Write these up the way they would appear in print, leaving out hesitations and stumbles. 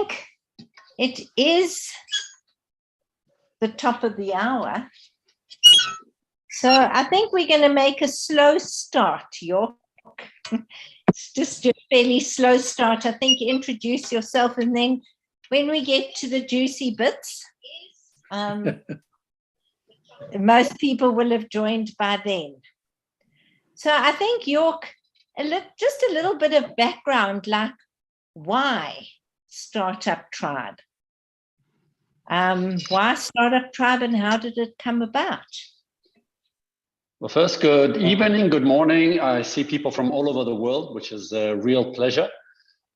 think it is the top of the hour. So I think we're going to make a slow start, York. It's just a fairly slow start. I think introduce yourself, and then when we get to the juicy bits, most people will have joined by then. So I think, York, just a little bit of background, like why Startup Tribe? Why Startup Tribe, and how did it come about? Well, first, good evening, good morning. I see people from all over the world, which is a real pleasure.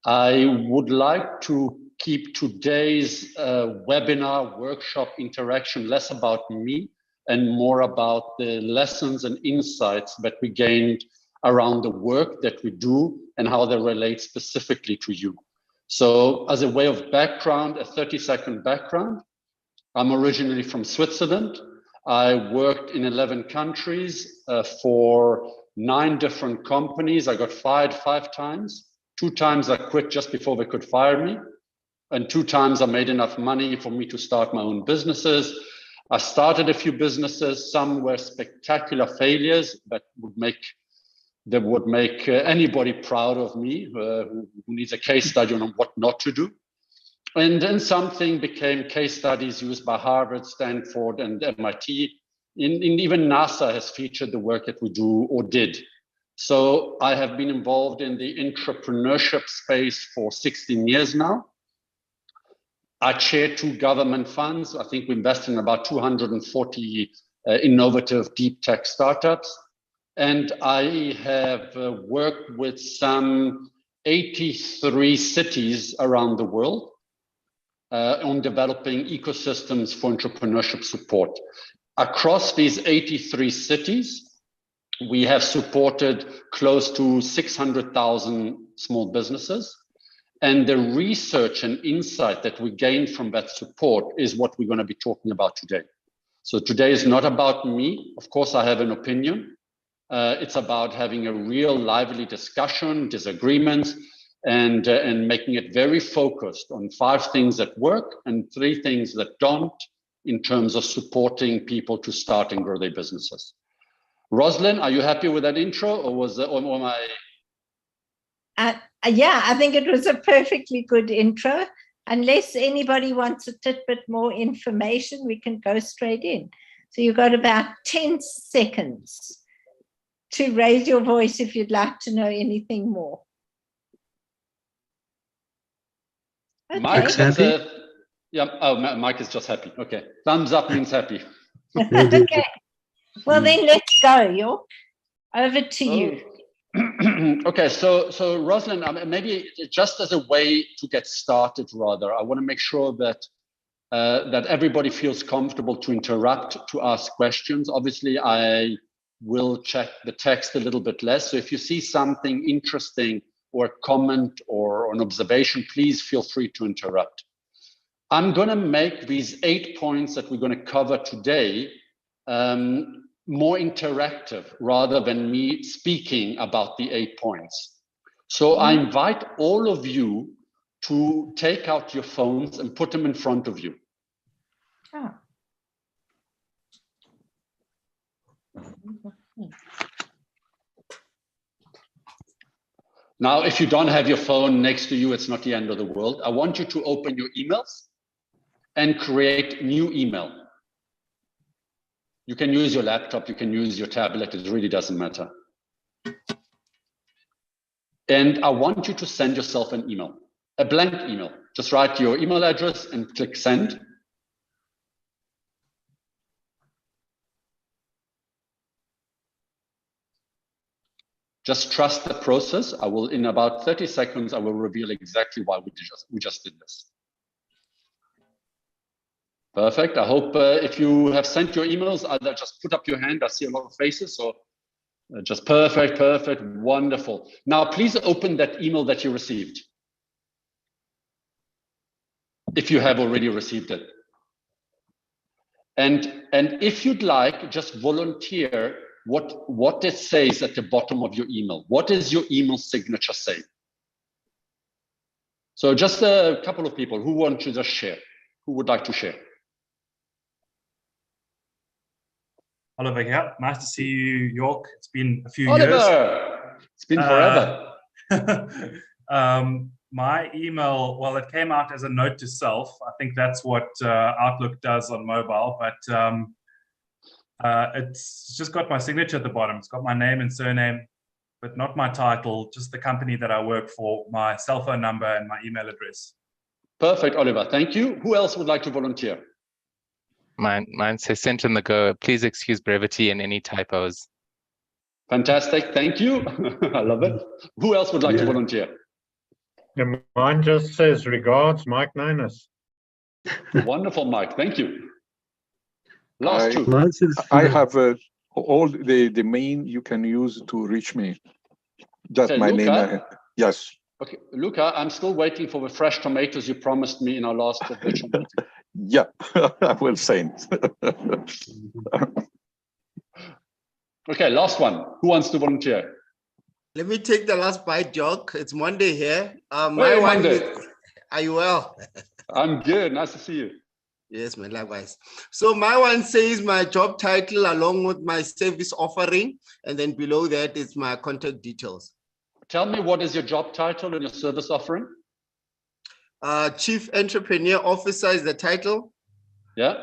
I would like to keep today's webinar, workshop, interaction less about me and more about the lessons and insights that we gained around the work that we do and how they relate specifically to you. So as a way of background, a 30-second background, I'm originally from Switzerland. I worked in 11 countries for 9 different companies. I got fired 5 times. 2 times I quit just before they could fire me. And 2 times I made enough money for me to start my own businesses. I started a few businesses. Some were spectacular failures that would make anybody proud of me who needs a case study on what not to do. And then something became case studies used by Harvard, Stanford, and MIT. Even NASA has featured the work that we do or did. So I have been involved in the entrepreneurship space for 16 years now. I chair 2 government funds. I think we invest in about 240 innovative deep tech startups. And I have worked with some 83 cities around the world on developing ecosystems for entrepreneurship support. Across these 83 cities, we have supported close to 600,000 small businesses. And the research and insight that we gain from that support is what we're going to be talking about today. So today is not about me. Of course, I have an opinion. It's about having a real lively discussion, disagreements, and making it very focused on 5 things that work and 3 things that don't in terms of supporting people to start and grow their businesses. Rosalind, are you happy with that intro, or was it, or am I? Yeah, I think it was a perfectly good intro. Unless anybody wants a tidbit more information, we can go straight in. So you've got about 10 seconds to raise your voice if you'd like to know anything more. Okay. Mike, happy? Mike is just happy. Okay, thumbs up means happy. Okay, well then let's go, York. Over to you. Okay, so Rosalind, maybe just as a way to get started, rather, I want to make sure that that everybody feels comfortable to interrupt, to ask questions. Obviously, I will check the text a little bit less. So if you see something interesting or a comment or an observation, please feel free to interrupt. I'm going to make these 8 points that we're going to cover today more interactive rather than me speaking about the 8 points. So I invite all of you to take out your phones and put them in front of you. Oh. Now, if you don't have your phone next to you, it's not the end of the world. I want you to open your emails and create new email. You can use your laptop, you can use your tablet, it really doesn't matter. And I want you to send yourself an email, a blank email. Just write your email address and click send. Just trust the process. I will, in about 30 seconds, I will reveal exactly why we just did this. Perfect. I hope if you have sent your emails, either just put up your hand. I see a lot of faces, so just perfect, wonderful. Now, please open that email that you received, if you have already received it. And if you'd like, just volunteer what it says at the bottom of your email. What does your email signature say? So just a couple of people who want to just share. Who would like to share? Oliver, yeah, nice to see you, York. It's been a few Oliver, years. it's been forever. My email, well, it came out as a note to self. I think that's what Outlook does on mobile, but it's just got my signature at the bottom. It's got my name and surname, but not my title, just the company that I work for, my cell phone number and my email address. Perfect, Oliver. Thank you. Who else would like to volunteer? Mine says sent in the go. Please excuse brevity and any typos. Fantastic. Thank you. I love it. Who else would like to volunteer? Yeah, mine just says regards, Mike Ninus. Wonderful, Mike. Thank you. Last two. I have all the main you can use to reach me. Just Okay, my Luca? name. Yes. Okay, Luca, I'm still waiting for the fresh tomatoes you promised me in our last virtual meeting. Yeah, I will send. Okay, last one. Who wants to volunteer? Let me take the last bite, Jock. It's Monday here. Hey, My one Monday. is, are you well? I'm good. Nice to see you. Yes, man, likewise. So my one says my job title along with my service offering, and then below that is my contact details. Tell me, what is your job title and your service offering? Chief Entrepreneur Officer is the title. Yeah.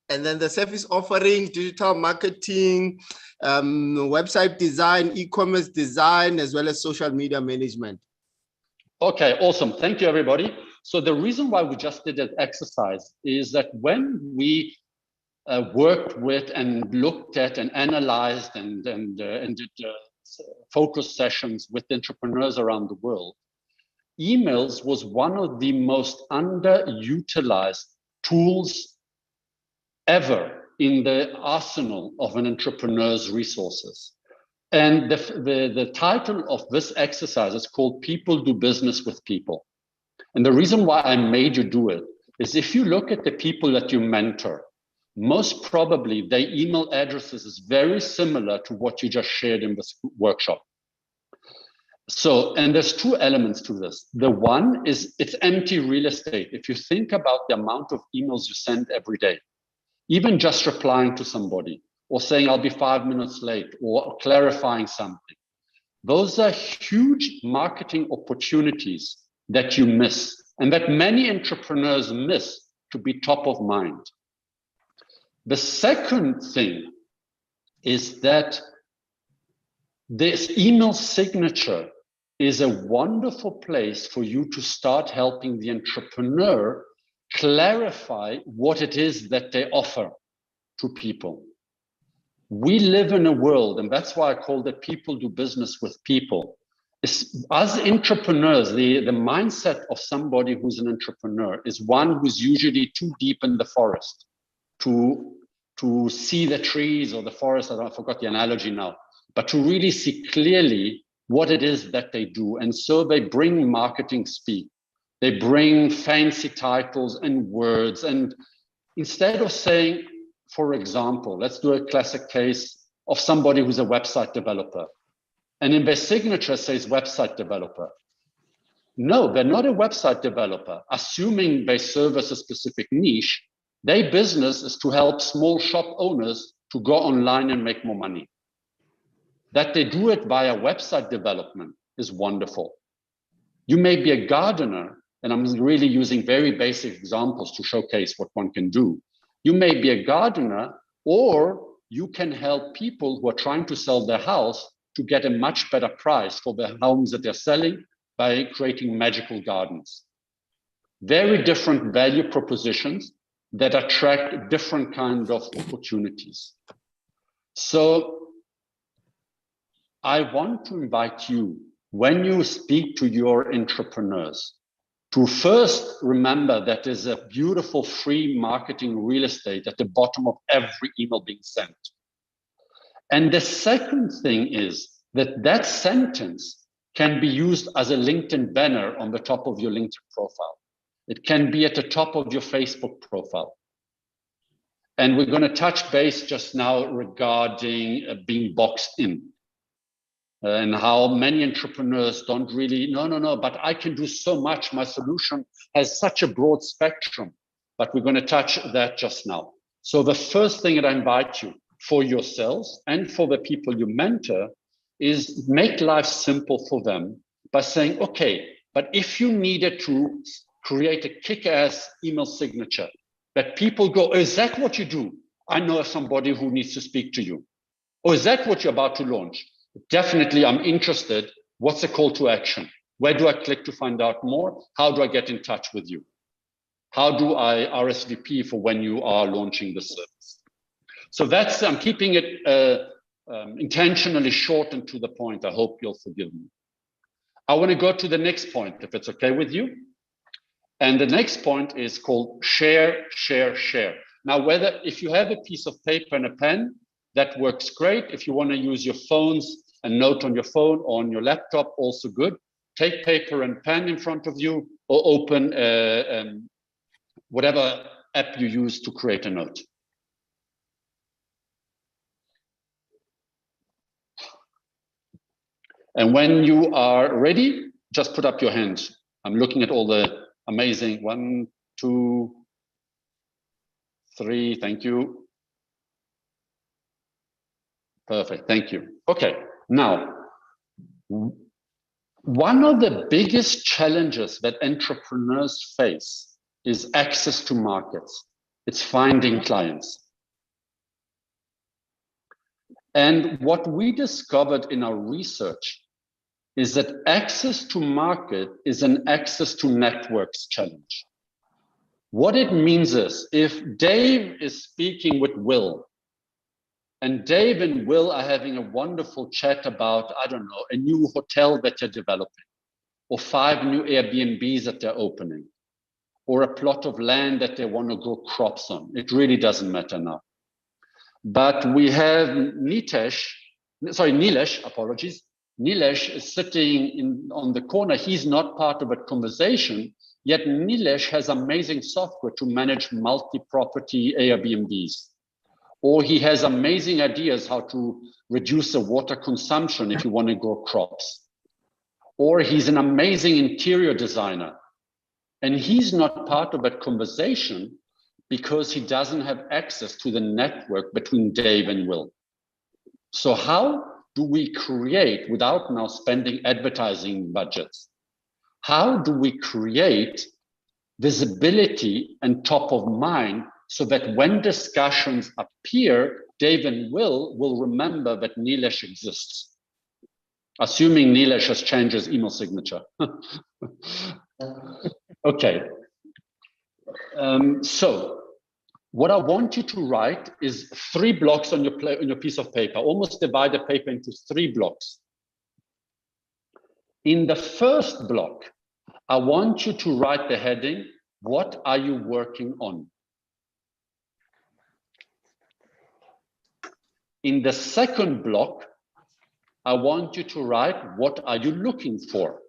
And then the service offering, digital marketing, website design, e-commerce design, as well as social media management. Okay, awesome. Thank you, everybody. So the reason why we just did that exercise is that when we worked with and looked at and analyzed and did focus sessions with entrepreneurs around the world, emails was one of the most underutilized tools ever in the arsenal of an entrepreneur's resources. And the title of this exercise is called People Do Business with People. And the reason why I made you do it is if you look at the people that you mentor, most probably their email addresses is very similar to what you just shared in this workshop. So, and there's two elements to this. The one is it's empty real estate. If you think about the amount of emails you send every day, even just replying to somebody or saying, I'll be 5 minutes late or clarifying something, those are huge marketing opportunities that you miss and that many entrepreneurs miss to be top of mind. The second thing is that this email signature is a wonderful place for you to start helping the entrepreneur clarify what it is that they offer to people. We live in a world, and that's why I call it people do business with people. As entrepreneurs, the mindset of somebody who's an entrepreneur is one who's usually too deep in the forest to see the trees or the forest. I forgot the analogy now, but to really see clearly what it is that they do. And so they bring marketing speak. They bring fancy titles and words. And instead of saying, for example, let's do a classic case of somebody who's a website developer. And in their signature says website developer. No, they're not a website developer. Assuming they service a specific niche, their business is to help small shop owners to go online and make more money. That they do it via website development is wonderful. You may be a gardener, and I'm really using very basic examples to showcase what one can do. You may be a gardener, or you can help people who are trying to sell their house to get a much better price for the homes that they're selling by creating magical gardens. Very different value propositions that attract different kinds of opportunities. So I want to invite you, when you speak to your entrepreneurs, to first remember that there's a beautiful free marketing real estate at the bottom of every email being sent. And the second thing is that that sentence can be used as a LinkedIn banner on the top of your LinkedIn profile. It can be at the top of your Facebook profile. And we're going to touch base just now regarding being boxed in. and how many entrepreneurs don't really, no, but I can do so much. My solution has such a broad spectrum, but we're going to touch that just now. So the first thing that I invite you for yourselves and for the people you mentor is make life simple for them by saying, okay, but if you needed to create a kick-ass email signature that people go, is that what you do? I know somebody who needs to speak to you. Or is that what you're about to launch? Definitely, I'm interested. What's the call to action? Where do I click to find out more? How do I get in touch with you? How do I RSVP for when you are launching the service? So that's, I'm keeping it intentionally short and to the point. I hope you'll forgive me. I want to go to the next point, if it's okay with you. And the next point is called share, share, share. Now, if you have a piece of paper and a pen, that works great. If you want to use your phones and note on your phone or on your laptop, also good. Take paper and pen in front of you, or open whatever app you use to create a note. And when you are ready, just put up your hands. I'm looking at all the amazing 1, 2, 3, thank you. Perfect, thank you. Okay, now, one of the biggest challenges that entrepreneurs face is access to markets. It's finding clients. And what we discovered in our research is that access to market is an access to networks challenge. What it means is, if Dave is speaking with Will, and Dave and Will are having a wonderful chat about, I don't know, a new hotel that they're developing, or 5 new Airbnbs that they're opening, or a plot of land that they want to grow crops on. It really doesn't matter now. But we have Nilesh, apologies. Nilesh is sitting on the corner. He's not part of a conversation, yet Nilesh has amazing software to manage multi-property Airbnbs. Or he has amazing ideas how to reduce the water consumption if you want to grow crops. Or he's an amazing interior designer. And he's not part of that conversation because he doesn't have access to the network between Dave and Will. So how do we create, without now spending advertising budgets, how do we create visibility and top of mind so that when discussions appear, Dave and Will remember that Nilesh exists? Assuming Nilesh has changed his email signature. Okay. So what I want you to write is 3 blocks on your piece of paper. Almost divide the paper into 3 blocks. In the first block, I want you to write the heading, what are you working on? In the second block, I want you to write, what are you looking for?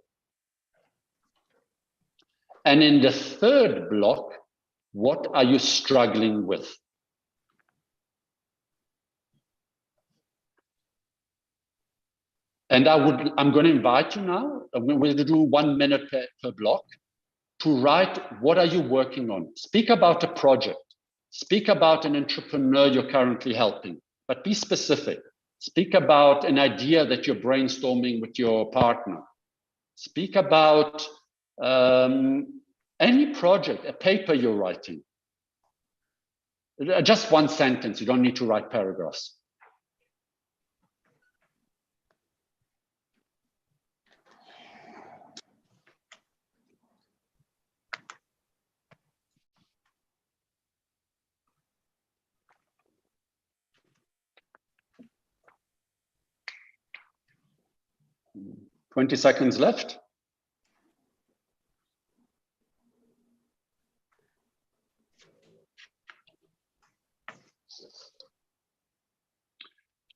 And in the third block, what are you struggling with? And I'm going to invite you now, we're going to do 1 minute per block, to write, what are you working on? Speak about a project. Speak about an entrepreneur you're currently helping, but be specific. Speak about an idea that you're brainstorming with your partner. Speak about any project, a paper you're writing. Just 1 sentence, you don't need to write paragraphs. "20 seconds left.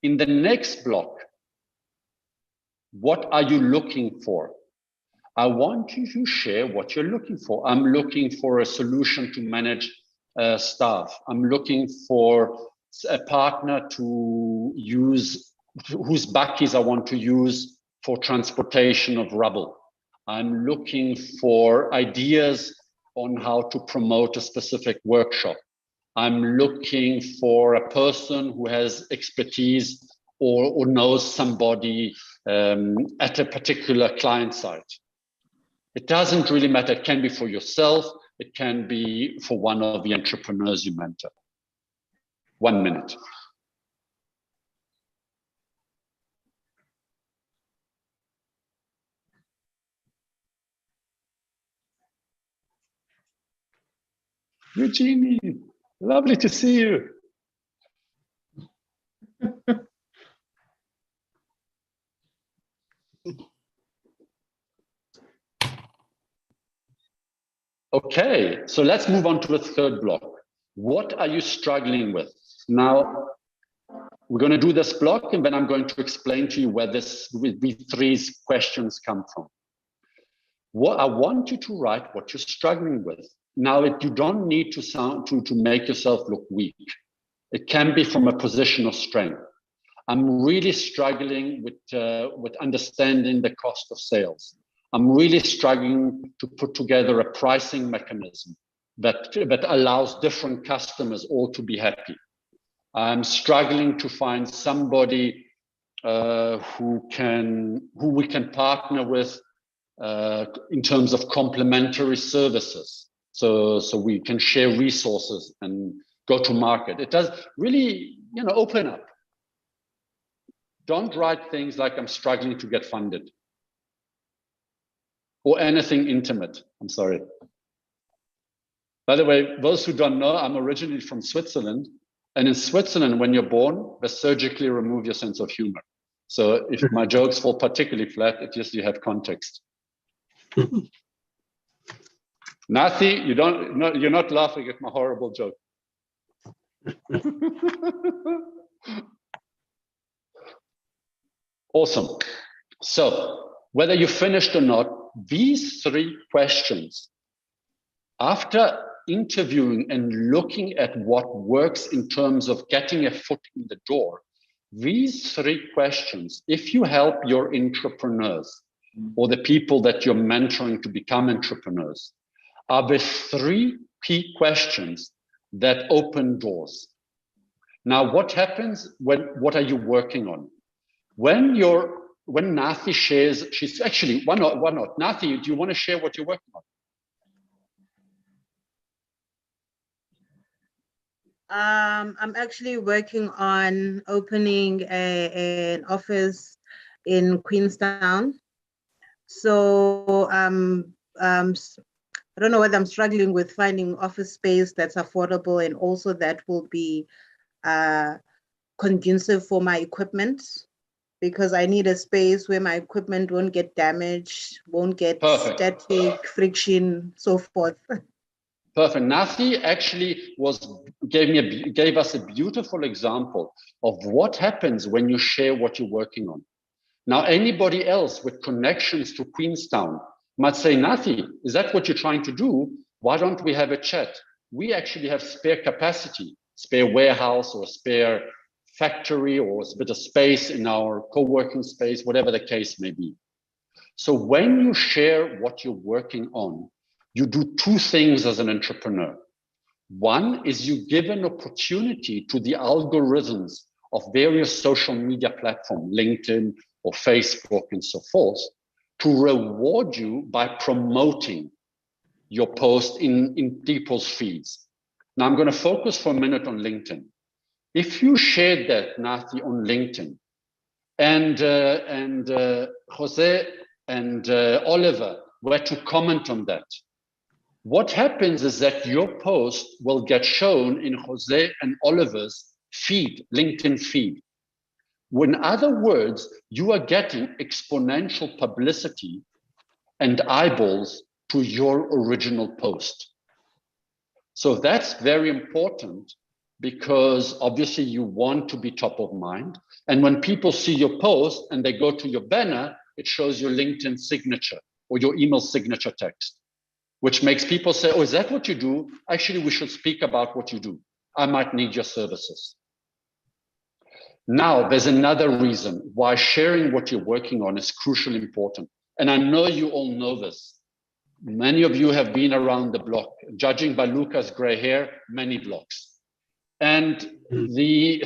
In the next block, what are you looking for? I want you to share what you're looking for. I'm looking for a solution to manage staff. I'm looking for a partner to use whose bakkies I want to use for transportation of rubble. I'm looking for ideas on how to promote a specific workshop. I'm looking for a person who has expertise or knows somebody at a particular client site. It doesn't really matter. It can be for yourself. It can be for one of the entrepreneurs you mentor. 1 minute. Eugenie, lovely to see you. Okay, so let's move on to the third block. What are you struggling with? Now, we're going to do this block, and then I'm going to explain to you where these three questions come from. What I want you to write what you're struggling with. Now, you don't need to make yourself look weak. It can be from a position of strength. I'm really struggling with understanding the cost of sales. I'm really struggling to put together a pricing mechanism that allows different customers all to be happy. I'm struggling to find somebody who we can partner with in terms of complementary services. So we can share resources and go to market. It does really, open up. Don't write things like I'm struggling to get funded or anything intimate. I'm sorry. By the way, those who don't know, I'm originally from Switzerland. And in Switzerland, when you're born, they surgically remove your sense of humor. So if my jokes fall particularly flat, it just you have context. Nathi, you're not laughing at my horrible joke. Awesome. So whether you finished or not, these three questions, after interviewing and looking at what works in terms of getting a foot in the door, these three questions, if you help your entrepreneurs or the people that you're mentoring to become entrepreneurs, are the three key questions that open doors. Now, what happens what are you working on? When Nathi shares, she's actually, why not? Nathi, do you want to share what you're working on? I'm actually working on opening an office in Queenstown. So I don't know whether I'm struggling with finding office space that's affordable and also that will be conducive for my equipment, because I need a space where my equipment won't get damaged, won't get static, friction, so forth. Perfect. Nathi actually gave us a beautiful example of what happens when you share what you're working on. Now, anybody else with connections to Queenstown might say, Nathi, is that what you're trying to do? Why don't we have a chat? We actually have spare capacity, spare warehouse or spare factory or a bit of space in our co-working space, whatever the case may be. So when you share what you're working on, you do two things as an entrepreneur. One is you give an opportunity to the algorithms of various social media platforms, LinkedIn or Facebook and so forth, to reward you by promoting your post in people's feeds. Now I'm going to focus for a minute on LinkedIn. If you shared that, Nathi, on LinkedIn, and Jose and Oliver were to comment on that, what happens is that your post will get shown in Jose and Oliver's feed, LinkedIn feed. In other words, you are getting exponential publicity and eyeballs to your original post. So that's very important because obviously you want to be top of mind. And when people see your post and they go to your banner, it shows your LinkedIn signature or your email signature text, which makes people say, oh, is that what you do? Actually, we should speak about what you do. I might need your services. Now, there's another reason why sharing what you're working on is crucially important. And I know you all know this. Many of you have been around the block, judging by Luca's gray hair, many blocks. And we're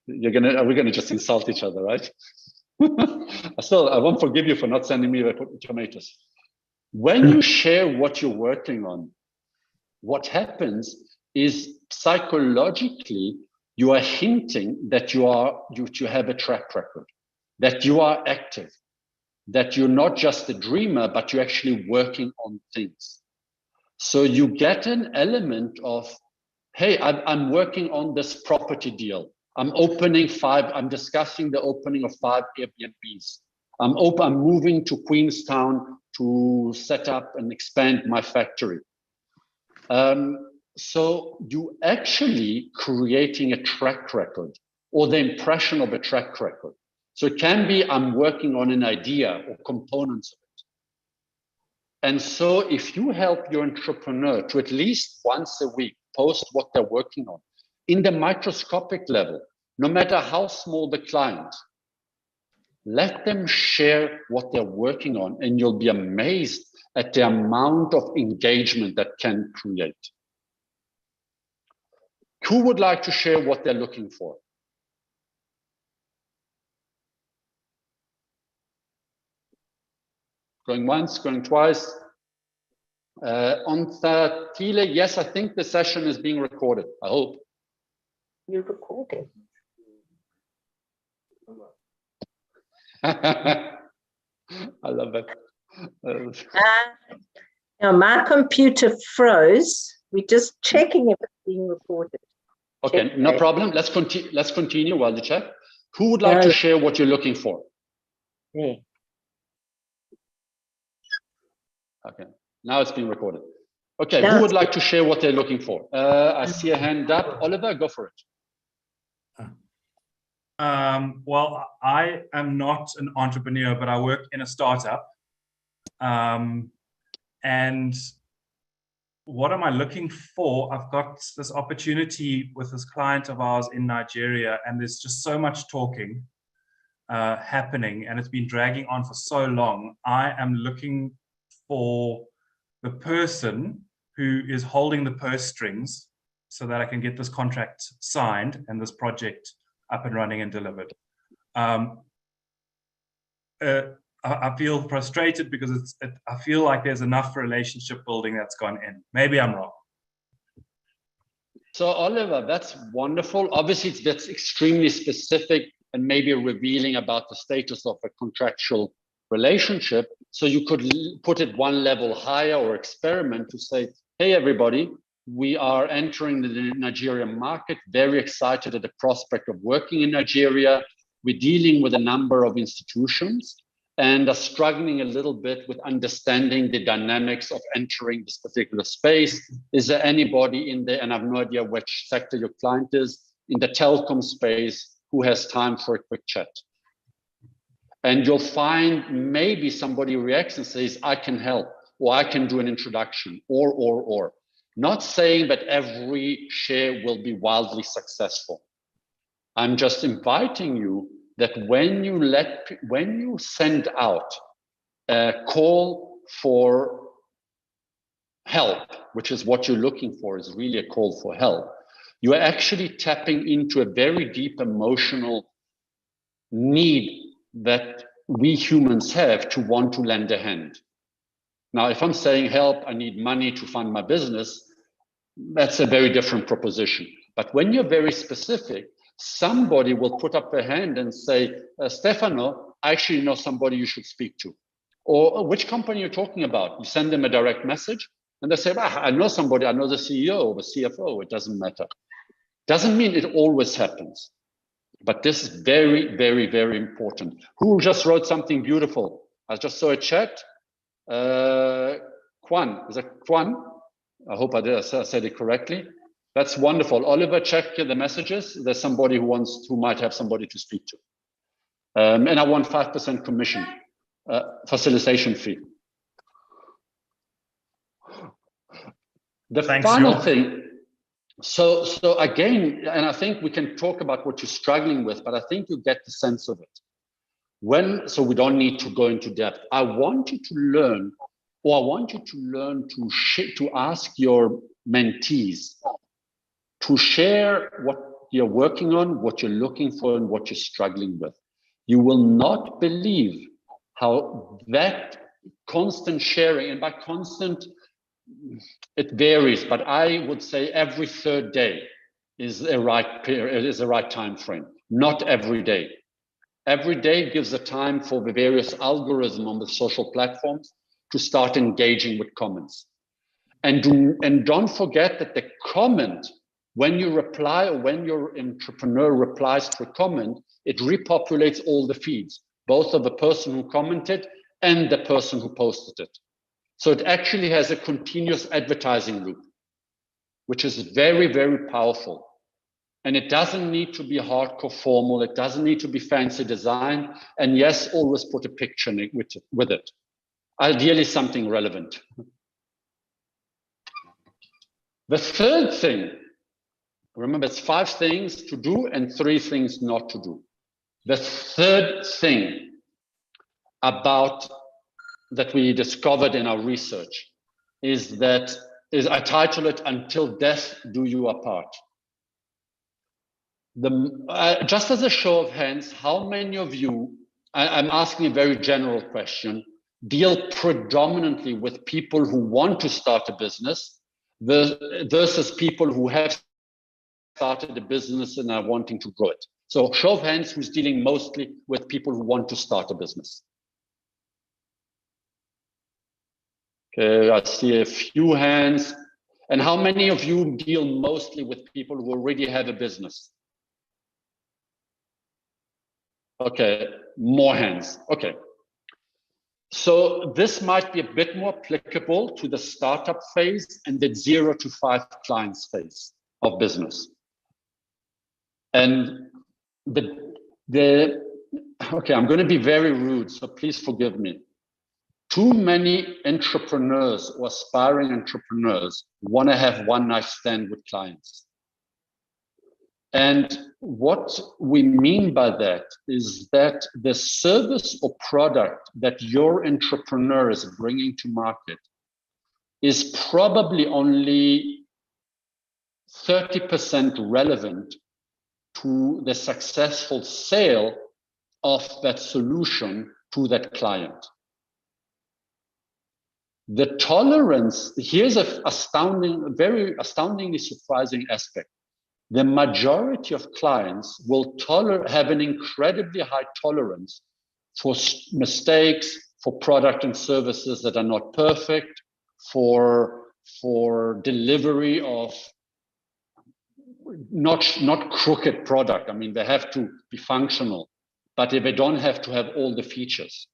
gonna just insult each other, right? I won't forgive you for not sending me the tomatoes. When you share what you're working on, what happens is psychologically, you are hinting that you have a track record, that you are active, that you're not just a dreamer, but you're actually working on things. So you get an element of, hey, I'm working on this property deal. I'm discussing the opening of 5 Airbnbs. I'm moving to Queenstown to set up and expand my factory. So you actually creating a track record or the impression of a track record. So it can be, I'm working on an idea or components of it. And so if you help your entrepreneur to at least once a week post what they're working on in the microscopic level, no matter how small the client, let them share what they're working on, and you'll be amazed at the amount of engagement that can create. Who would like to share what they're looking for? Going once, going twice. On Tile, yes, I think the session is being recorded, I hope. You're recording. I love it. Now my computer froze. We're just checking if it's being recorded. Okay, Check no that. problem. Let's continue while you check. Who would like to share what you're looking for? Yeah. Okay, now it's being recorded. Okay, Now who it's would like to share what they're looking for? I see a hand up. Oliver, go for it. Well, I am not an entrepreneur, but I work in a startup. And what am I looking for? I've got this opportunity with this client of ours in Nigeria, and there's just so much talking happening, and it's been dragging on for so long. I am looking for the person who is holding the purse strings so that I can get this contract signed and this project up and running and delivered. I feel frustrated because I feel like there's enough relationship building that's gone in. Maybe I'm wrong. So Oliver, that's wonderful. Obviously, that's extremely specific and maybe revealing about the status of a contractual relationship. So you could put it one level higher or experiment to say, hey, everybody, we are entering the Nigerian market, very excited at the prospect of working in Nigeria. We're dealing with a number of institutions and are struggling a little bit with understanding the dynamics of entering this particular space. Is there anybody in there, and I have no idea which sector your client is, in the telecom space who has time for a quick chat? And you'll find maybe somebody reacts and says, I can help, or I can do an introduction, or. Not saying that every share will be wildly successful. I'm just inviting you that when you send out a call for help, which is what you're looking for, is really a call for help, you are actually tapping into a very deep emotional need that we humans have to want to lend a hand. Now, if I'm saying help, I need money to fund my business, that's a very different proposition. But when you're very specific, somebody will put up their hand and say, Stefano, I actually know somebody you should speak to. Or which company you're talking about? You send them a direct message and they say, I know somebody, I know the CEO or the CFO, it doesn't matter. Doesn't mean it always happens. But this is very, very, very important. Who just wrote something beautiful? I just saw a chat. Kwan, is that Kwan? I hope I said it correctly. That's wonderful. Oliver, check the messages. There's somebody who might have somebody to speak to. And I want 5% commission, facilitation fee. The Thanks, final Joel. thing, So again, and I think we can talk about what you're struggling with, but I think you get the sense of it. So we don't need to go into depth. I want you to learn, to ask your mentees to share what you're working on, what you're looking for, and what you're struggling with. You will not believe how that constant sharing, and by constant, it varies, but I would say every third day is a right period, is a right time frame. Not every day. Every day gives a time for the various algorithms on the social platforms to start engaging with comments. And don't forget that the comment, when you reply or when your entrepreneur replies to a comment, it repopulates all the feeds, both of the person who commented and the person who posted it. So it actually has a continuous advertising loop, which is very, very powerful. And it doesn't need to be hardcore formal. It doesn't need to be fancy design. And yes, always put a picture with it. Ideally, something relevant. The third thing, remember, it's 5 things to do and 3 things not to do. The third thing that we discovered in our research is I title it "Until Death Do You Apart." Just as a show of hands, how many of you, I'm asking a very general question, deal predominantly with people who want to start a business versus people who have started a business and are wanting to grow it? So show of hands, who's dealing mostly with people who want to start a business? Okay, I see a few hands. And how many of you deal mostly with people who already have a business? Okay, more hands. Okay. So this might be a bit more applicable to the startup phase and the 0 to 5 clients phase of business. And okay, I'm going to be very rude, so please forgive me. Too many entrepreneurs or aspiring entrepreneurs want to have one night stand with clients. And what we mean by that is that the service or product that your entrepreneur is bringing to market is probably only 30% relevant to the successful sale of that solution to that client. The tolerance, here's a very astoundingly surprising aspect. The majority of clients will have an incredibly high tolerance for mistakes, for product and services that are not perfect, for delivery of not crooked product. I mean, they have to be functional, but they don't have to have all the features.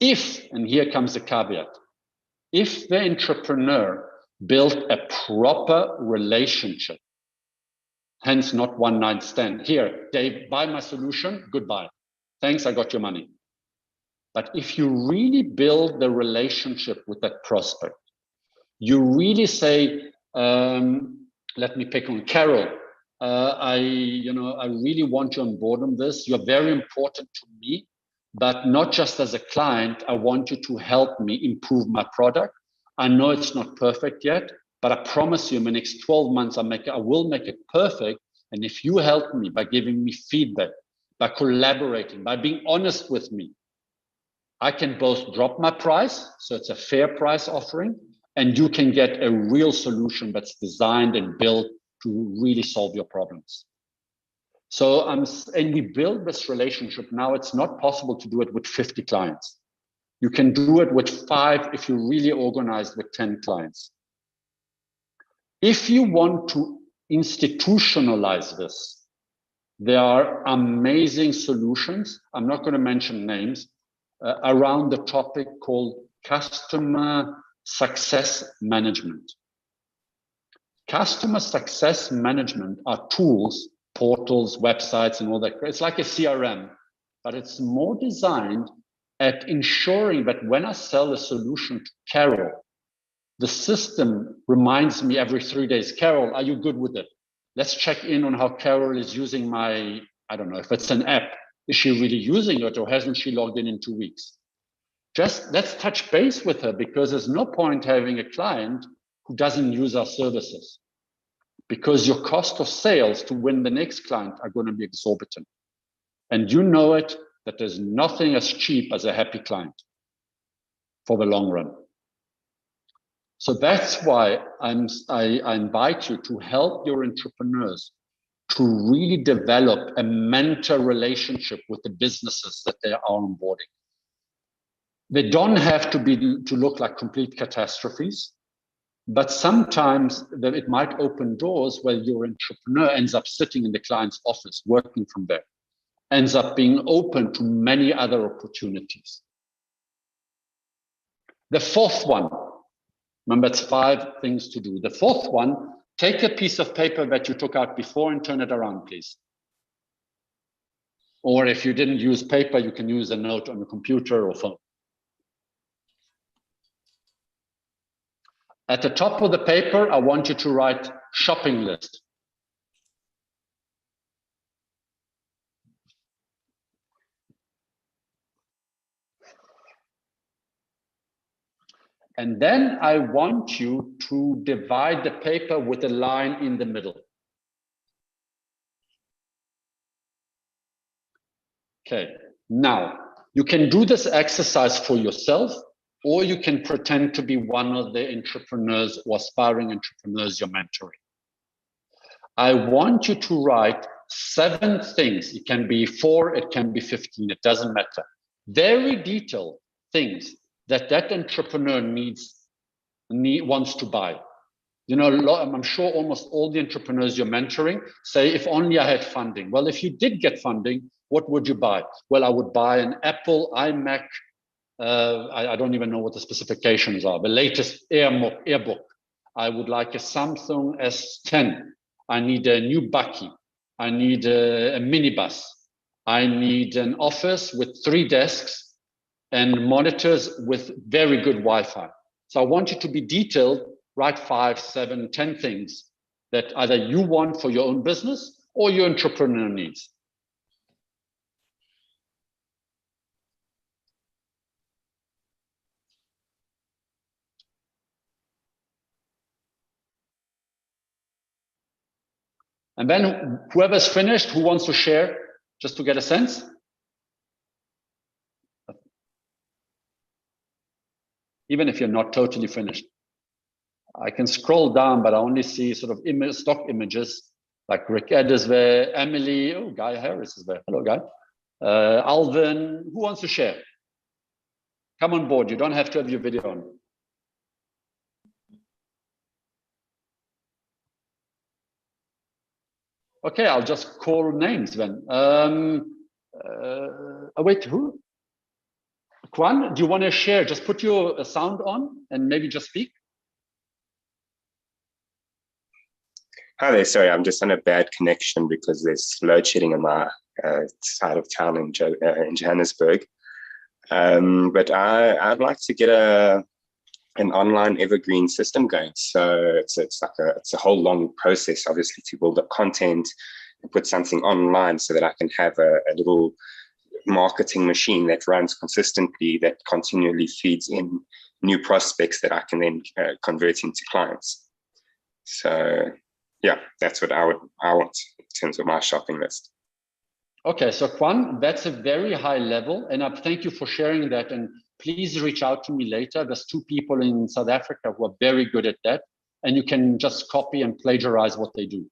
And here comes the caveat, if the entrepreneur built a proper relationship, hence not one night stand. Here, Dave, buy my solution, goodbye. Thanks, I got your money. But if you really build the relationship with that prospect, you really say, let me pick on Carol. I really want you on board on this. You're very important to me, but not just as a client. I want you to help me improve my product. I know it's not perfect yet, but I promise you in the next 12 months, I will make it perfect. And if you help me by giving me feedback, by collaborating, by being honest with me, I can both drop my price, so it's a fair price offering, and you can get a real solution that's designed and built to really solve your problems. So and we build this relationship. Now it's not possible to do it with 50 clients. You can do it with 5 if you're really organized with 10 clients. If you want to institutionalize this, there are amazing solutions. I'm not going to mention names around the topic called customer success management. Customer success management are tools, portals, websites, and all that. It's like a CRM, but it's more designed at ensuring that when I sell a solution to Carol, the system reminds me every 3 days, Carol, are you good with it? Let's check in on how Carol is using my, I don't know if it's an app. Is she really using it or hasn't she logged in 2 weeks? Just let's touch base with her, because there's no point having a client who doesn't use our services, because your cost of sales to win the next client are going to be exorbitant. And you know it, that there's nothing as cheap as a happy client for the long run. So that's why I invite you to help your entrepreneurs to really develop a mentor relationship with the businesses that they are onboarding. They don't have to look like complete catastrophes, but sometimes it might open doors where your entrepreneur ends up sitting in the client's office, working from there, ends up being open to many other opportunities. The fourth one, remember, it's 5 things to do. The fourth one, take a piece of paper that you took out before and turn it around, please. Or if you didn't use paper, you can use a note on your computer or phone. At the top of the paper, I want you to write shopping list. And then I want you to divide the paper with a line in the middle. Okay, now you can do this exercise for yourself, or you can pretend to be one of the entrepreneurs or aspiring entrepreneurs you're mentoring. I want you to write 7 things. It can be 4, it can be 15, it doesn't matter. Very detailed things that entrepreneur wants to buy. You know, I'm sure almost all the entrepreneurs you're mentoring say, if only I had funding. Well, if you did get funding, what would you buy? Well, I would buy an Apple iMac. I don't even know what the specifications are. The latest AirBook. I would like a Samsung S10. I need a new bakkie. I need a minibus. I need an office with 3 desks and monitors with very good Wi-Fi. So I want you to be detailed, write 5, 7, 10 things that either you want for your own business or your entrepreneur needs. And then whoever's finished, who wants to share, just to get a sense? Even if you're not totally finished. I can scroll down, but I only see sort of stock images, like Rick Ed is there, Emily, oh, Guy Harris is there. Hello, Guy. Alvin, who wants to share? Come on board, you don't have to have your video on. Okay, I'll just call names then. Oh, wait, who? Kwan, do you want to share? Just put your sound on and maybe just speak. Hi there, sorry, I'm just on a bad connection because there's load shedding in my side of town in Johannesburg. But I'd like to get an online evergreen system going. So it's a whole long process, obviously, to build up content and put something online so that I can have a little marketing machine that runs consistently, that continually feeds in new prospects that I can then convert into clients. So yeah, that's what I want in terms of my shopping list. Okay, so Kwan, that's a very high level, and I thank you for sharing that. And please reach out to me later. There's 2 people in South Africa who are very good at that, and you can just copy and plagiarize what they do,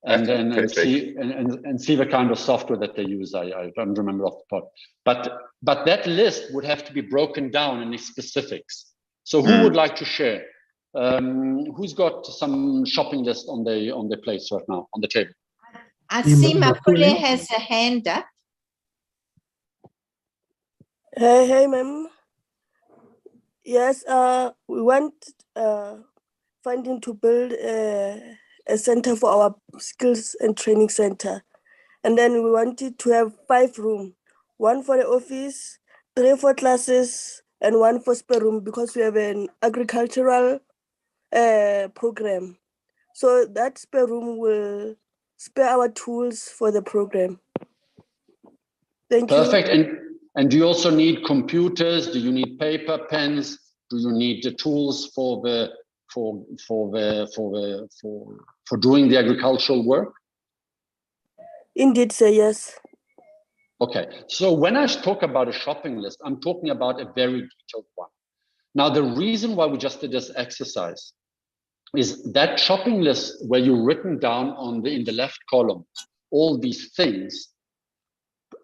and then and see the kind of software that they use. I don't remember off the top, but that list would have to be broken down in the specifics. So who would like to share? Who's got some shopping list on the place right now on the table? I see Mapule has a hand up. Hey, ma'am. Yes, we want funding to build a center for our skills and training center. And then we wanted to have 5 rooms, 1 for the office, 3 for classes, and 1 for spare room, because we have an agricultural program. So that spare room will spare our tools for the program. Thank you. Perfect. And do you also need computers? Do you need paper, pens? Do you need the tools for doing the agricultural work? Indeed, sir, yes. Okay, so when I talk about a shopping list, I'm talking about a very detailed one. Now, the reason why we just did this exercise is that shopping list where you've written down in the left column all these things.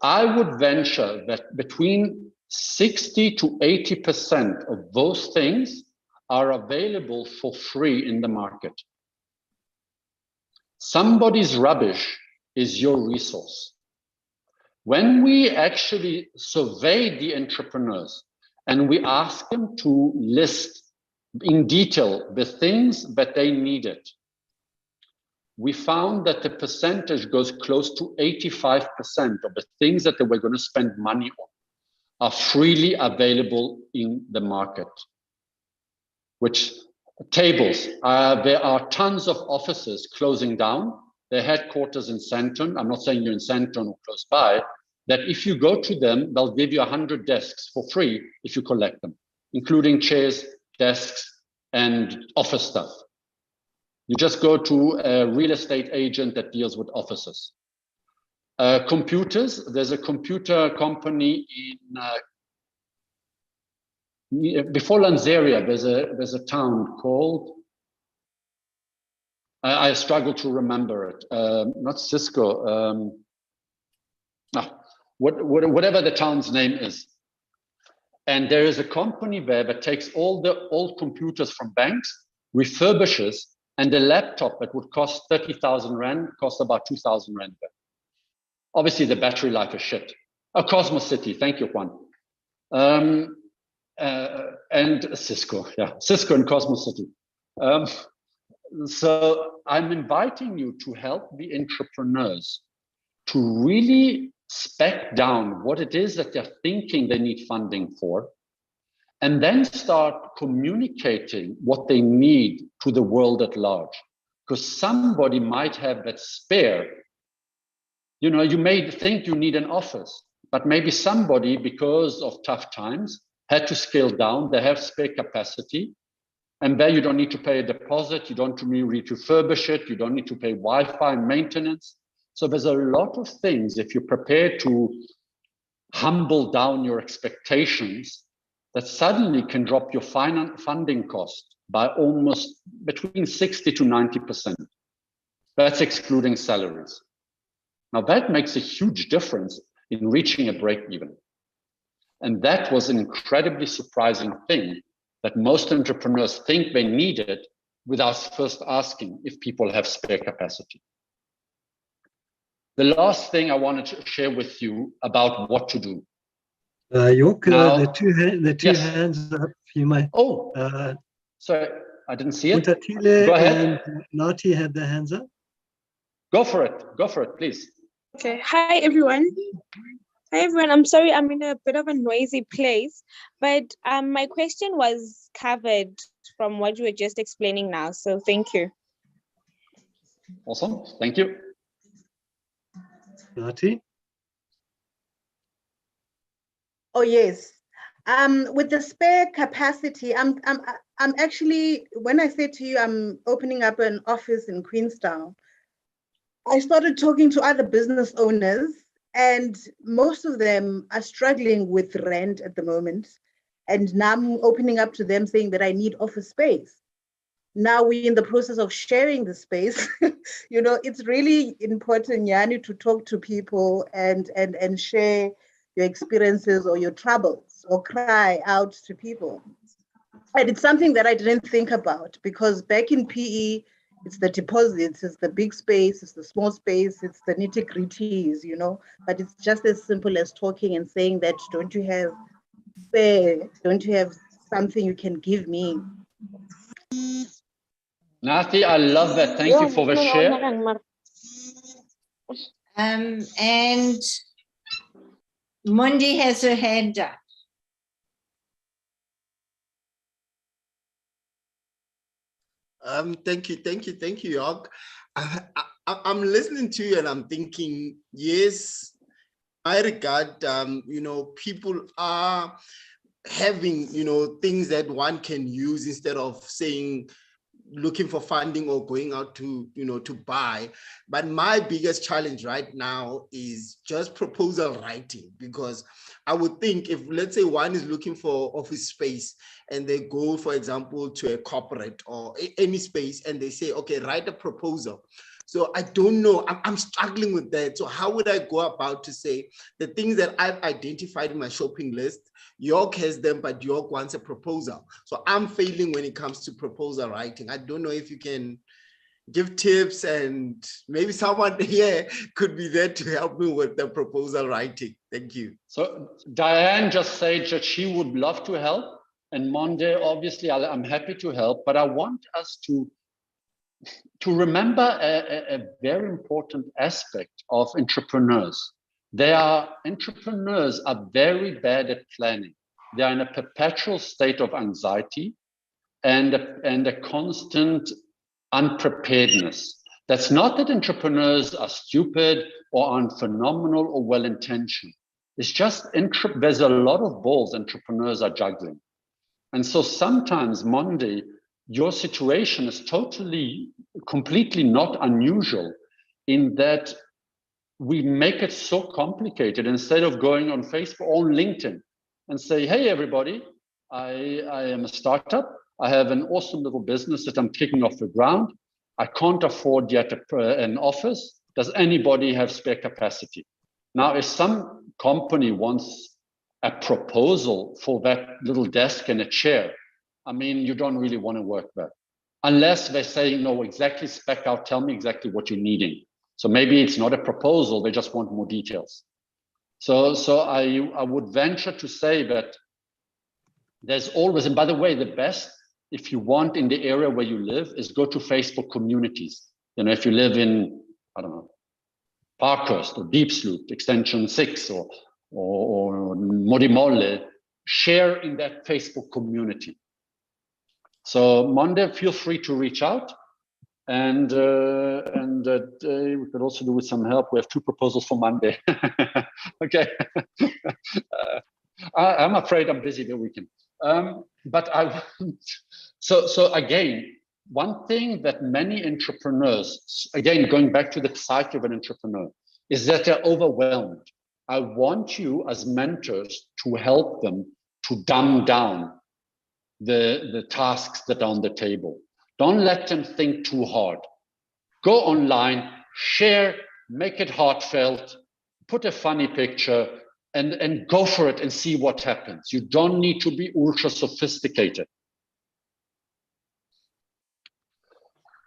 I would venture that between 60 to 80% of those things are available for free in the market. Somebody's rubbish is your resource. When we actually surveyed the entrepreneurs and we asked them to list in detail the things that they needed, we found that the percentage goes close to 85% of the things that they were going to spend money on are freely available in the market. Which tables, there are tons of offices closing down, their headquarters in Sandton. I'm not saying you're in Sandton or close by, that if you go to them, they'll give you 100 desks for free if you collect them, including chairs, desks, and office stuff. You just go to a real estate agent that deals with offices. Computers, there's a computer company in, before Lanzeria, there's a town called, I struggle to remember it, not Cisco, whatever the town's name is. And there is a company there that takes all the old computers from banks, refurbishes, and the laptop that would cost 30,000 Rand costs about 2,000 Rand. Obviously, the battery life is shit. Cosmos City, thank you, Juan. And Cisco, yeah, Cisco and Cosmos City. So I'm inviting you to help the entrepreneurs to really spec down what it is that they're thinking they need funding for, and then start communicating what they need to the world at large. Because somebody might have that spare. You know, you may think you need an office, but maybe somebody, because of tough times, had to scale down. They have spare capacity. And there you don't need to pay a deposit. You don't need to refurbish it. You don't need to pay Wi-Fi and maintenance. So there's a lot of things, if you're prepared to humble down your expectations, that suddenly can drop your funding cost by almost between 60 to 90%. That's excluding salaries. Now that makes a huge difference in reaching a break even. And that was an incredibly surprising thing that most entrepreneurs think they need it without first asking if people have spare capacity. The last thing I wanted to share with you about what to do. York, Now, the two yes. hands up, you might. Oh, sorry, I didn't see it. Untatile Go ahead. and Nati have their hands up. Go for it, please. Okay, hi everyone. Hi everyone, I'm sorry I'm in a bit of a noisy place, but my question was covered from what you were just explaining now, so thank you. Awesome, thank you. Nati? Oh yes, with the spare capacity, I'm actually, when I said to you I'm opening up an office in Queenstown, I started talking to other business owners, and most of them are struggling with rent at the moment. And now I'm opening up to them saying that I need office space. Now we're in the process of sharing the space. You know, it's really important, Yanni, to talk to people and share your experiences or your troubles or cry out to people. And it's something that I didn't think about, because back in PE, it's the deposits, it's the big space, it's the small space, it's the nitty-gritties, you know, but it's just as simple as talking and saying that, don't you have spare, don't you have something you can give me? Nati, I love that. Thank you for the share. And Mundi has her hand up. Thank you, York. I'm listening to you and I'm thinking, yes, I regard, people are having, things that one can use instead of saying, looking for funding or going out to, to buy. But my biggest challenge right now is just proposal writing, because I would think if, let's say, one is looking for office space and they go, for example, to a corporate or any space and they say, okay, write a proposal. So I don't know, I'm struggling with that. So how would I go about to say the things that I've identified in my shopping list, York has them, but York wants a proposal. So I'm failing when it comes to proposal writing. I don't know if you can give tips, and maybe someone here could be there to help me with the proposal writing. Thank you. So Diane just said that she would love to help. And Monday, obviously, I'm happy to help, but I want us to remember a very important aspect of entrepreneurs. Entrepreneurs are very bad at planning. They are in a perpetual state of anxiety and a constant unpreparedness. That's not that entrepreneurs are stupid or aren't phenomenal or well-intentioned. It's just there's a lot of balls entrepreneurs are juggling. And so sometimes, Monday, your situation is completely not unusual in that we make it so complicated. Instead of going on Facebook or on LinkedIn and say, hey, everybody, I am a startup. I have an awesome little business that I'm kicking off the ground. I can't afford yet an office. Does anybody have spare capacity? Now, if some company wants a proposal for that little desk and a chair, I mean, you don't really want to work there. Unless they say, no, exactly spec out, tell me exactly what you're needing. So maybe it's not a proposal, they just want more details. So I would venture to say that there's always, and by the way, the best, if you want in the area where you live, is go to Facebook communities. If you live in, I don't know, Parkhurst or Deepsloop, extension 6 or Modimolle, share in that Facebook community. So Monday, feel free to reach out, and we could also do with some help. We have 2 proposals for Monday. Okay. I'm afraid I'm busy the weekend. But so again, one thing that many entrepreneurs, again, going back to the psyche of an entrepreneur, is that they're overwhelmed. I want you as mentors to help them to dumb down the tasks that are on the table. Don't let them think too hard. Go online, share, make it heartfelt, put a funny picture, and go for it and see what happens. You don't need to be ultra sophisticated.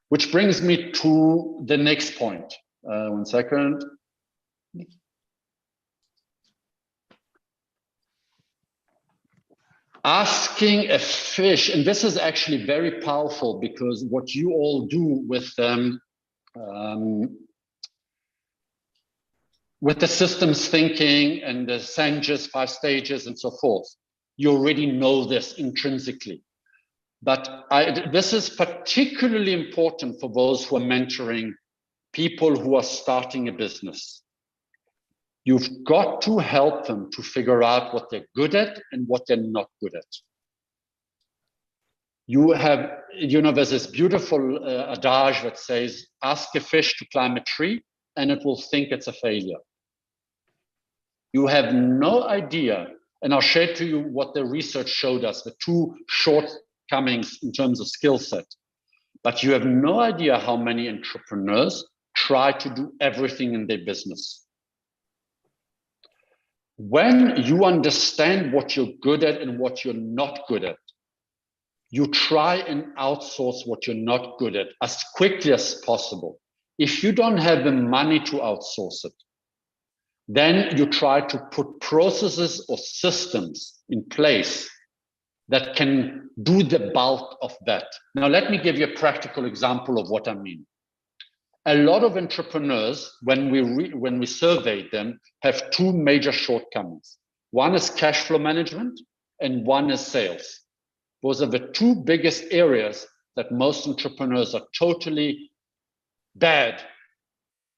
Which brings me to the next point. 1 second. Asking a fish, and this is actually very powerful, because what you all do with the systems thinking and the Sanger 5 stages and so forth, you already know this intrinsically. But this is particularly important for those who are mentoring people who are starting a business. You've got to help them to figure out what they're good at and what they're not good at. You have, there's this beautiful adage that says, ask a fish to climb a tree and it will think it's a failure. You have no idea, and I'll share to you what the research showed us, the 2 shortcomings in terms of skill set. But you have no idea how many entrepreneurs try to do everything in their business. When you understand what you're good at and what you're not good at, you try and outsource what you're not good at as quickly as possible. If you don't have the money to outsource it, then you try to put processes or systems in place that can do the bulk of that. Now, let me give you a practical example of what I mean. A lot of entrepreneurs, when we surveyed them, have 2 major shortcomings. One is cash flow management and one is sales. Those are the 2 biggest areas that most entrepreneurs are totally bad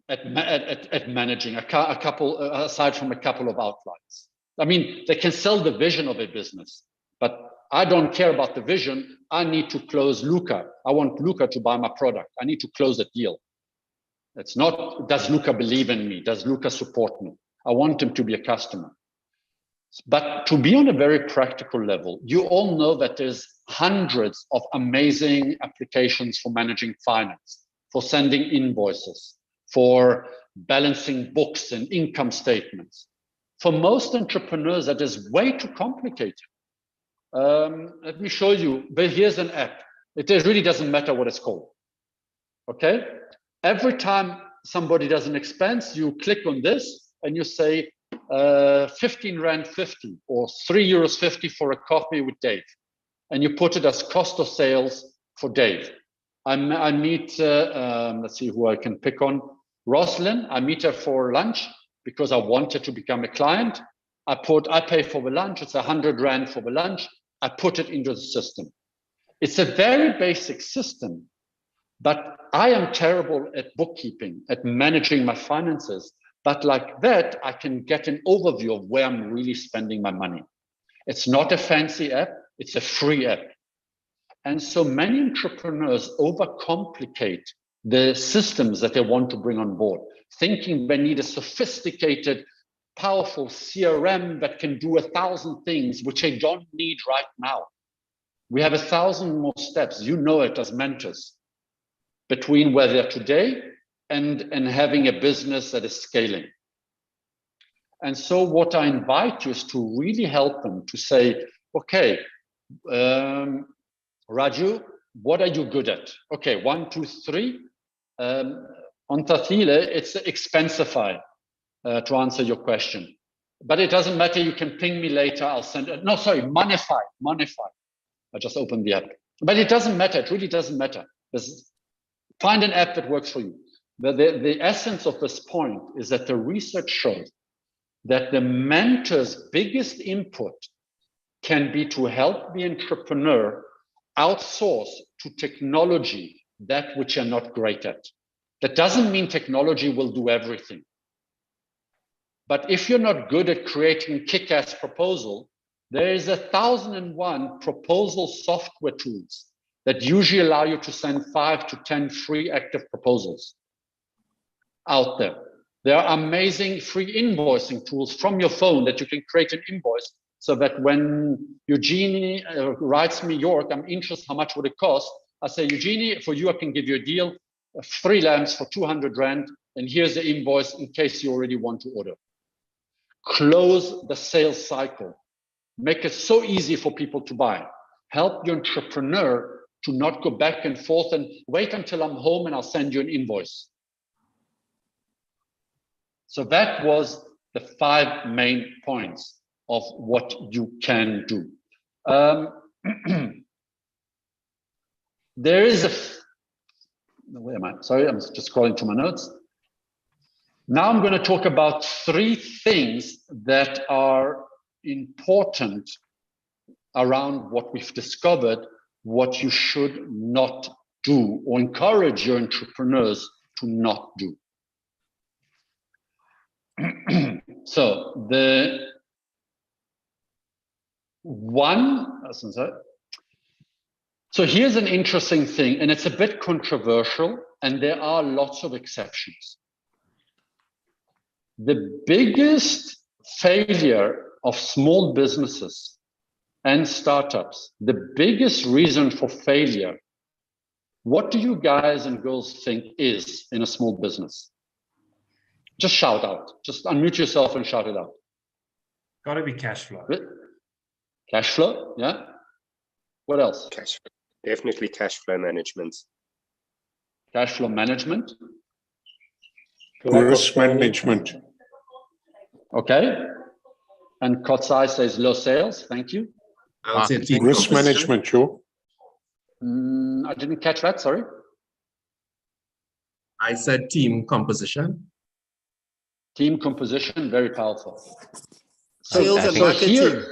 at managing, a couple, aside from a couple of outliers. I mean, they can sell the vision of a business, but I don't care about the vision. I need to close Luca. I want Luca to buy my product. I need to close a deal. It's not, does Luca believe in me? Does Luca support me? I want him to be a customer. But to be on a very practical level, you all know that there's hundreds of amazing applications for managing finance, for sending invoices, for balancing books and income statements. For most entrepreneurs, that is way too complicated. Let me show you, but here's an app. It really doesn't matter what it's called, okay? Every time somebody does an expense, you click on this and you say 15 Rand 50 or €3.50 for a coffee with Dave. And you put it as cost of sales for Dave. I meet, let's see who I can pick on. Roslyn, I meet her for lunch because I wanted to become a client. I pay for the lunch, it's 100 Rand for the lunch. I put it into the system. It's a very basic system, but I am terrible at bookkeeping, at managing my finances. But like that, I can get an overview of where I'm really spending my money. It's not a fancy app, it's a free app. And so many entrepreneurs overcomplicate the systems that they want to bring on board, thinking they need a sophisticated, powerful CRM that can do 1,000 things, which they don't need right now. We have 1,000 more steps, you know it as mentors, between where they're today and having a business that is scaling. And so what I invite you is to really help them to say, okay, Raju, what are you good at? Okay, 1, 2, 3. On Tathile, it's Expensify, to answer your question. But it doesn't matter, you can ping me later, I'll send it. No, sorry, Monify. I just opened the app. But it doesn't matter, it really doesn't matter. Find an app that works for you. The essence of this point is that the research shows that the mentor's biggest input can be to help the entrepreneur outsource to technology that which you're not great at. That doesn't mean technology will do everything. But if you're not good at creating kick-ass proposal, there is 1,001 proposal software tools that usually allow you to send 5 to 10 free active proposals out there. There are amazing free invoicing tools from your phone that you can create an invoice so that when Eugenie writes me, York, I'm interested, how much would it cost? I say, Eugenie, for you, I can give you a deal, 3 lamps for 200 Rand, and here's the invoice in case you already want to order. Close the sales cycle. Make it so easy for people to buy. Help your entrepreneur to not go back and forth and wait until I'm home and I'll send you an invoice. So that was the 5 main points of what you can do. There is where am I? Sorry, I'm just scrolling to my notes. Now I'm going to talk about 3 things that are important around what we've discovered, what you should not do, or encourage your entrepreneurs to not do. So the one, so here's an interesting thing, and it's a bit controversial, and there are lots of exceptions. The biggest failure of small businesses and startups, the biggest reason for failure, what do you guys and girls think is in a small business? Just shout out, just unmute yourself and shout it out. Got to be cash flow. Cash flow, yeah. What else? Cash flow. Definitely cash flow management. Cash flow management. Risk management. Okay. And Kotsai says low sales. Thank you. I would say team risk management, sure. I didn't catch that, sorry. I said team composition. Team composition, very powerful. Sales and marketing.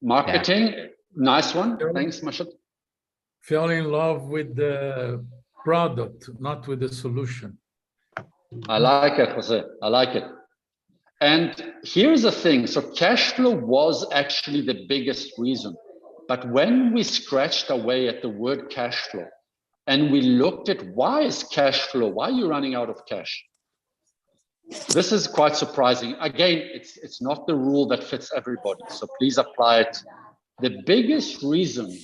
Marketing, nice one. Thanks, Mashad. fell in love with the product, not with the solution. I like it, Jose. I like it. And here's the thing. So cash flow was actually the biggest reason. But when we scratched away at the word cash flow and we looked at why is cash flow, why are you running out of cash? This is quite surprising. Again, it's not the rule that fits everybody. So please apply it. The biggest reason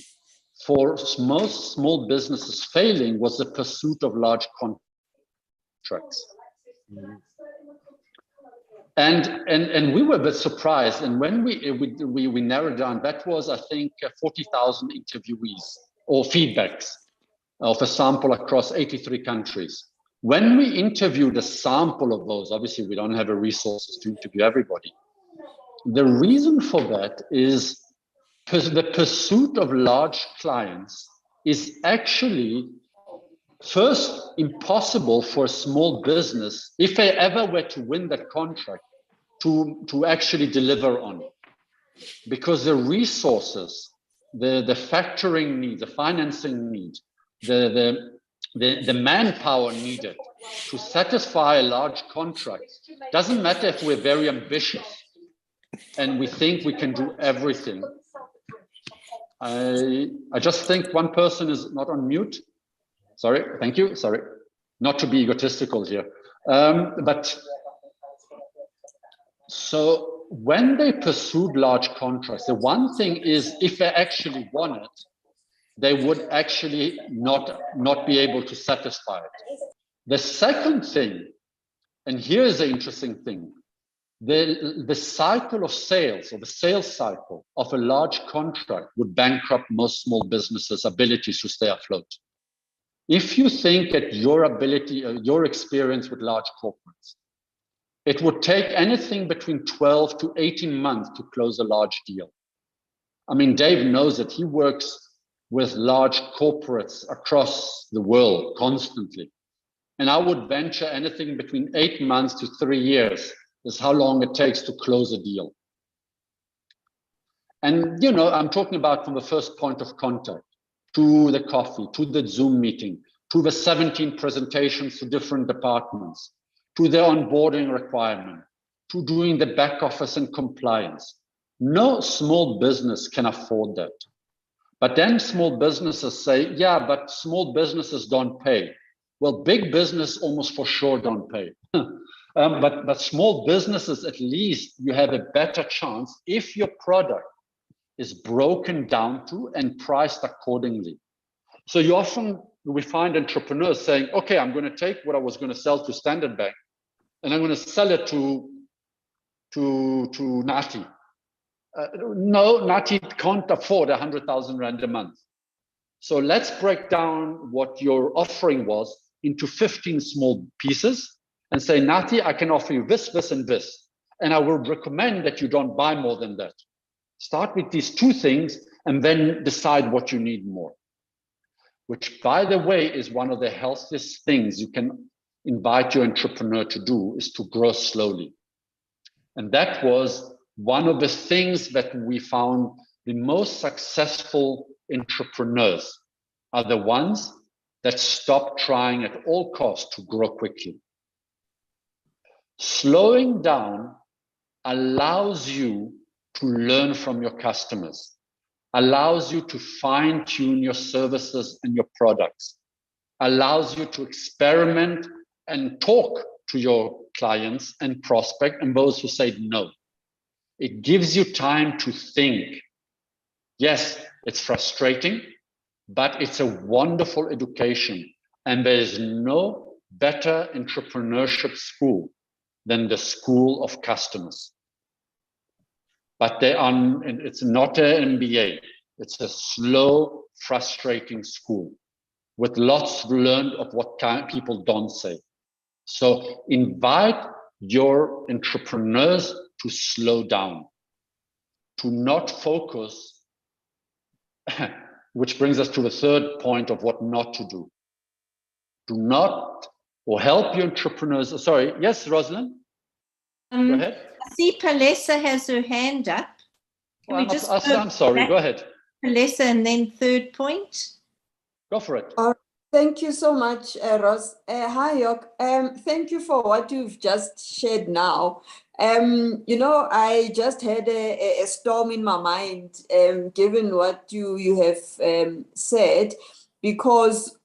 for most small businesses failing was the pursuit of large contracts. And we were a bit surprised. And when we narrowed down, that was, I think, 40,000 interviewees or feedbacks of a sample across 83 countries. When we interviewed a sample of those, obviously we don't have the resources to interview everybody. The reason for that is the pursuit of large clients is actually first impossible for a small business, if they ever were to win that contract, to actually deliver on. Because the resources, the factoring need, the financing need, the manpower needed to satisfy a large contract, doesn't matter if we're very ambitious and we think we can do everything. I just think one person is not on mute. Sorry, thank you, sorry. Not to be egotistical here. But so when they pursued large contracts, the one thing is if they actually won it, they would actually not be able to satisfy it. The second thing, and here's the interesting thing, the cycle of sales, or the sales cycle of a large contract would bankrupt most small businesses' abilities to stay afloat. If you think at your ability, your experience with large corporates, it would take anything between 12 to 18 months to close a large deal. I mean, Dave knows that he works with large corporates across the world constantly. And I would venture anything between 8 months to 3 years is how long it takes to close a deal. And, you know, I'm talking about from the first point of contact, to the coffee, to the Zoom meeting, to the 17 presentations to different departments, to the onboarding requirement, to doing the back office and compliance. No small business can afford that. But then small businesses say, yeah, but small businesses don't pay. Well, big business almost for sure don't pay. But small businesses, at least you have a better chance if your product is broken down to and priced accordingly. So we find entrepreneurs saying, okay, I'm going to take what I was going to sell to Standard Bank and I'm going to sell it to Nati. No, Nati can't afford 100,000 Rand a month. So let's break down what your offering was into 15 small pieces and say, Nati, I can offer you this, this, and this. And I would recommend that you don't buy more than that. Start with these two things and then decide what you need more. Which, by the way, is one of the healthiest things you can invite your entrepreneur to do, is to grow slowly. And that was one of the things that we found the most successful entrepreneurs are the ones that stop trying at all costs to grow quickly. Slowing down allows you to learn from your customers, allows you to fine-tune your services and your products, allows you to experiment and talk to your clients and prospect and those who say no. It gives you time to think. Yes, it's frustrating, but it's a wonderful education. And there is no better entrepreneurship school than the school of customers. But it's not an MBA. It's a slow, frustrating school with lots learned of what people don't say. So invite your entrepreneurs to slow down, to not focus, which brings us to the third point of what not to do. Do not, or help your entrepreneurs. Sorry, yes, Rosalind? Go ahead. I see Palesa has her hand up. Can we just I'm sorry, go ahead. Palesa and then third point. Go for it. Thank you so much, Ross. Hi, York. Thank you for what you've just shared now. You know, I just had a storm in my mind, given what you have said, because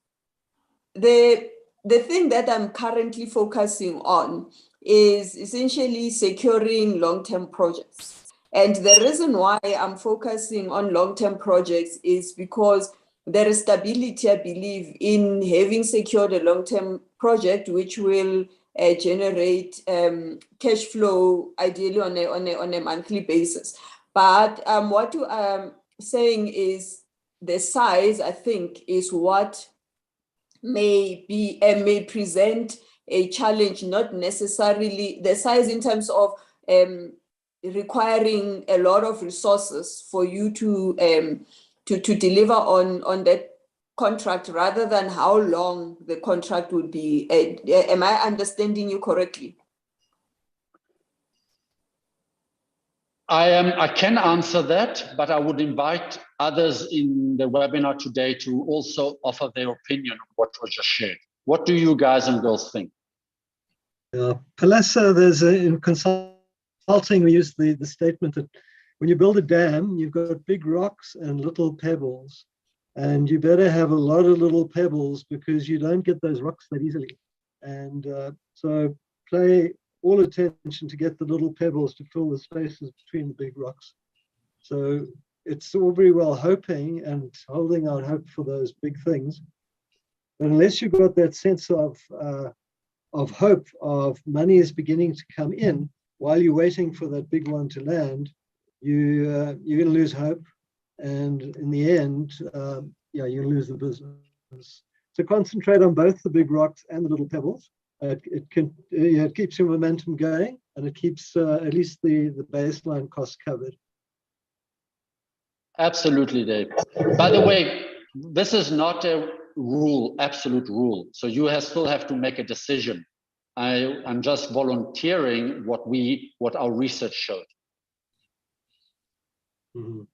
the thing that I'm currently focusing on is essentially securing long-term projects. And the reason why I'm focusing on long-term projects is because there is stability, I believe, in having secured a long-term project which will generate cash flow, ideally on a monthly basis. But what you are saying is the size, I think, is what may present a challenge, not necessarily the size in terms of requiring a lot of resources for you to deliver on that contract, rather than how long the contract would be. Am I understanding you correctly? I can answer that, but I would invite others in the webinar today to also offer their opinion on what was just shared. What do you guys and girls think? Palesa, in consulting, we use the statement that when you build a dam, you've got big rocks and little pebbles, and you better have a lot of little pebbles because you don't get those rocks that easily. And so pay all attention to get the little pebbles to fill the spaces between the big rocks. So it's all very well hoping and holding out hope for those big things, but unless you've got that sense of hope of money is beginning to come in while you're waiting for that big one to land, you're going to lose hope, and in the end, you're going to lose the business. So concentrate on both the big rocks and the little pebbles. It keeps your momentum going, and it keeps at least the baseline costs covered. Absolutely, Dave. By the way, this is not a rule, absolute rule. So you still have to make a decision. I'm just volunteering what our research showed. Mm-hmm.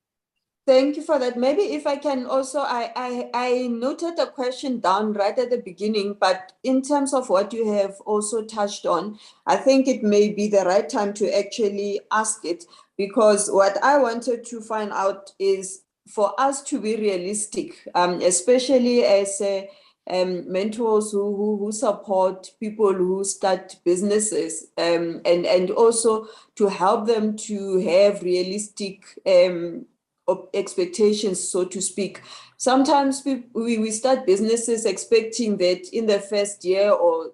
Thank you for that. Maybe if I can also, I noted a question down right at the beginning, but in terms of what you have also touched on, I think it may be the right time to actually ask it, because what I wanted to find out is for us to be realistic, especially as mentors who support people who start businesses, and also to help them to have realistic expectations, so to speak. Sometimes we start businesses expecting that in the first year or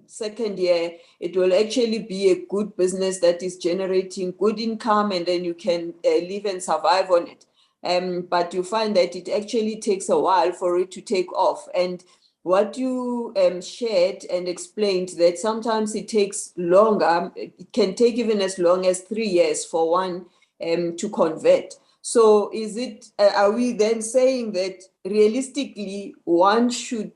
second year, it will actually be a good business that is generating good income, and then you can live and survive on it. But you find that it actually takes a while for it to take off. And what you shared and explained, that sometimes it takes longer, it can take even as long as 3 years for one to convert. So is it, are we then saying that realistically one should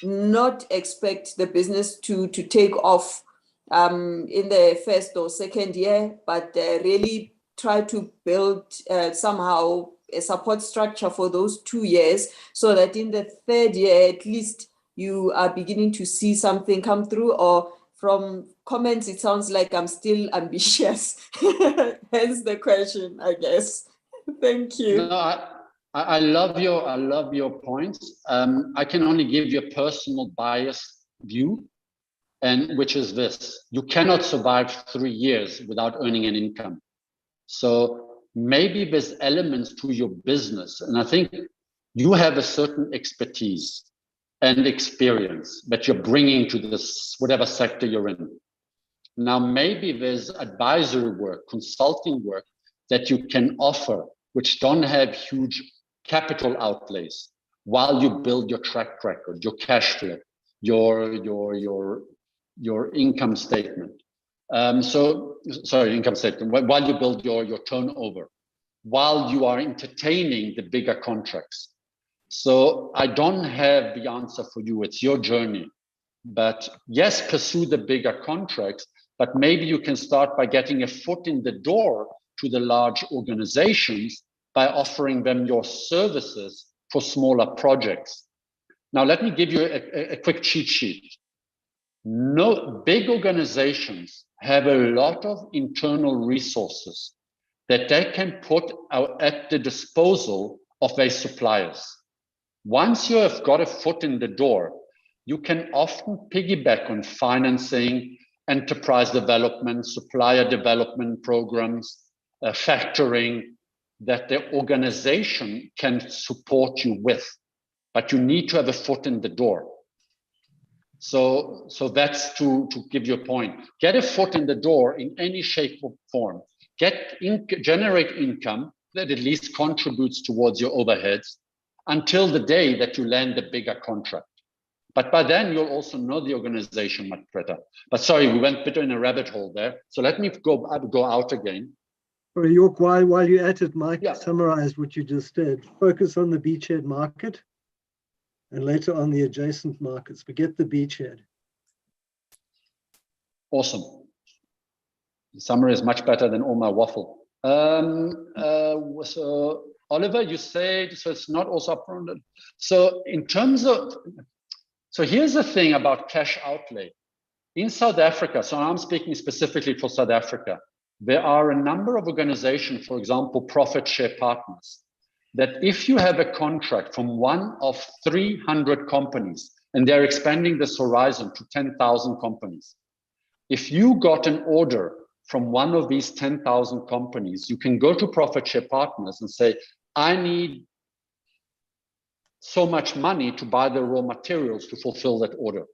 not expect the business to take off in the first or second year, but really try to build somehow a support structure for those 2 years, so that in the third year, at least you are beginning to see something come through? Or from comments, it sounds like I'm still ambitious. Hence the question, I guess. Thank you. No, I love your points. I can only give you a personal biased view, and which is this: you cannot survive 3 years without earning an income. So maybe there's elements to your business, and I think you have a certain expertise and experience that you're bringing to this whatever sector you're in. Now maybe there's advisory work, consulting work that you can offer, which don't have huge capital outlays, while you build your track record, your cash flow, your income statement. Income statement, while you build your turnover, while you are entertaining the bigger contracts. So I don't have the answer for you, it's your journey. But yes, pursue the bigger contracts, but maybe you can start by getting a foot in the door to the large organizations by offering them your services for smaller projects. Now, let me give you a quick cheat sheet. No, big organizations have a lot of internal resources that they can put out at the disposal of their suppliers. Once you have got a foot in the door, you can often piggyback on financing, enterprise development, supplier development programs, factoring that the organization can support you with, but you need to have a foot in the door. So that's to give you a point. Get a foot in the door in any shape or form. Generate income that at least contributes towards your overheads until the day that you land a bigger contract. But by then you'll also know the organization much better. But sorry, we went a bit in a rabbit hole there. So let me go out again. Sorry, York, while you're at it, Mike, summarize what you just did. Focus on the beachhead market and later on the adjacent markets. Forget the beachhead. Awesome. The summary is much better than all my waffle. So Oliver, you said, so it's not also upfront. So in terms of, so here's the thing about cash outlay. In South Africa, so I'm speaking specifically for South Africa, there are a number of organizations, for example, profit share partners, that if you have a contract from one of 300 companies, and they're expanding this horizon to 10,000 companies, if you got an order from one of these 10,000 companies, you can go to profit share partners and say, I need so much money to buy the raw materials to fulfill that order,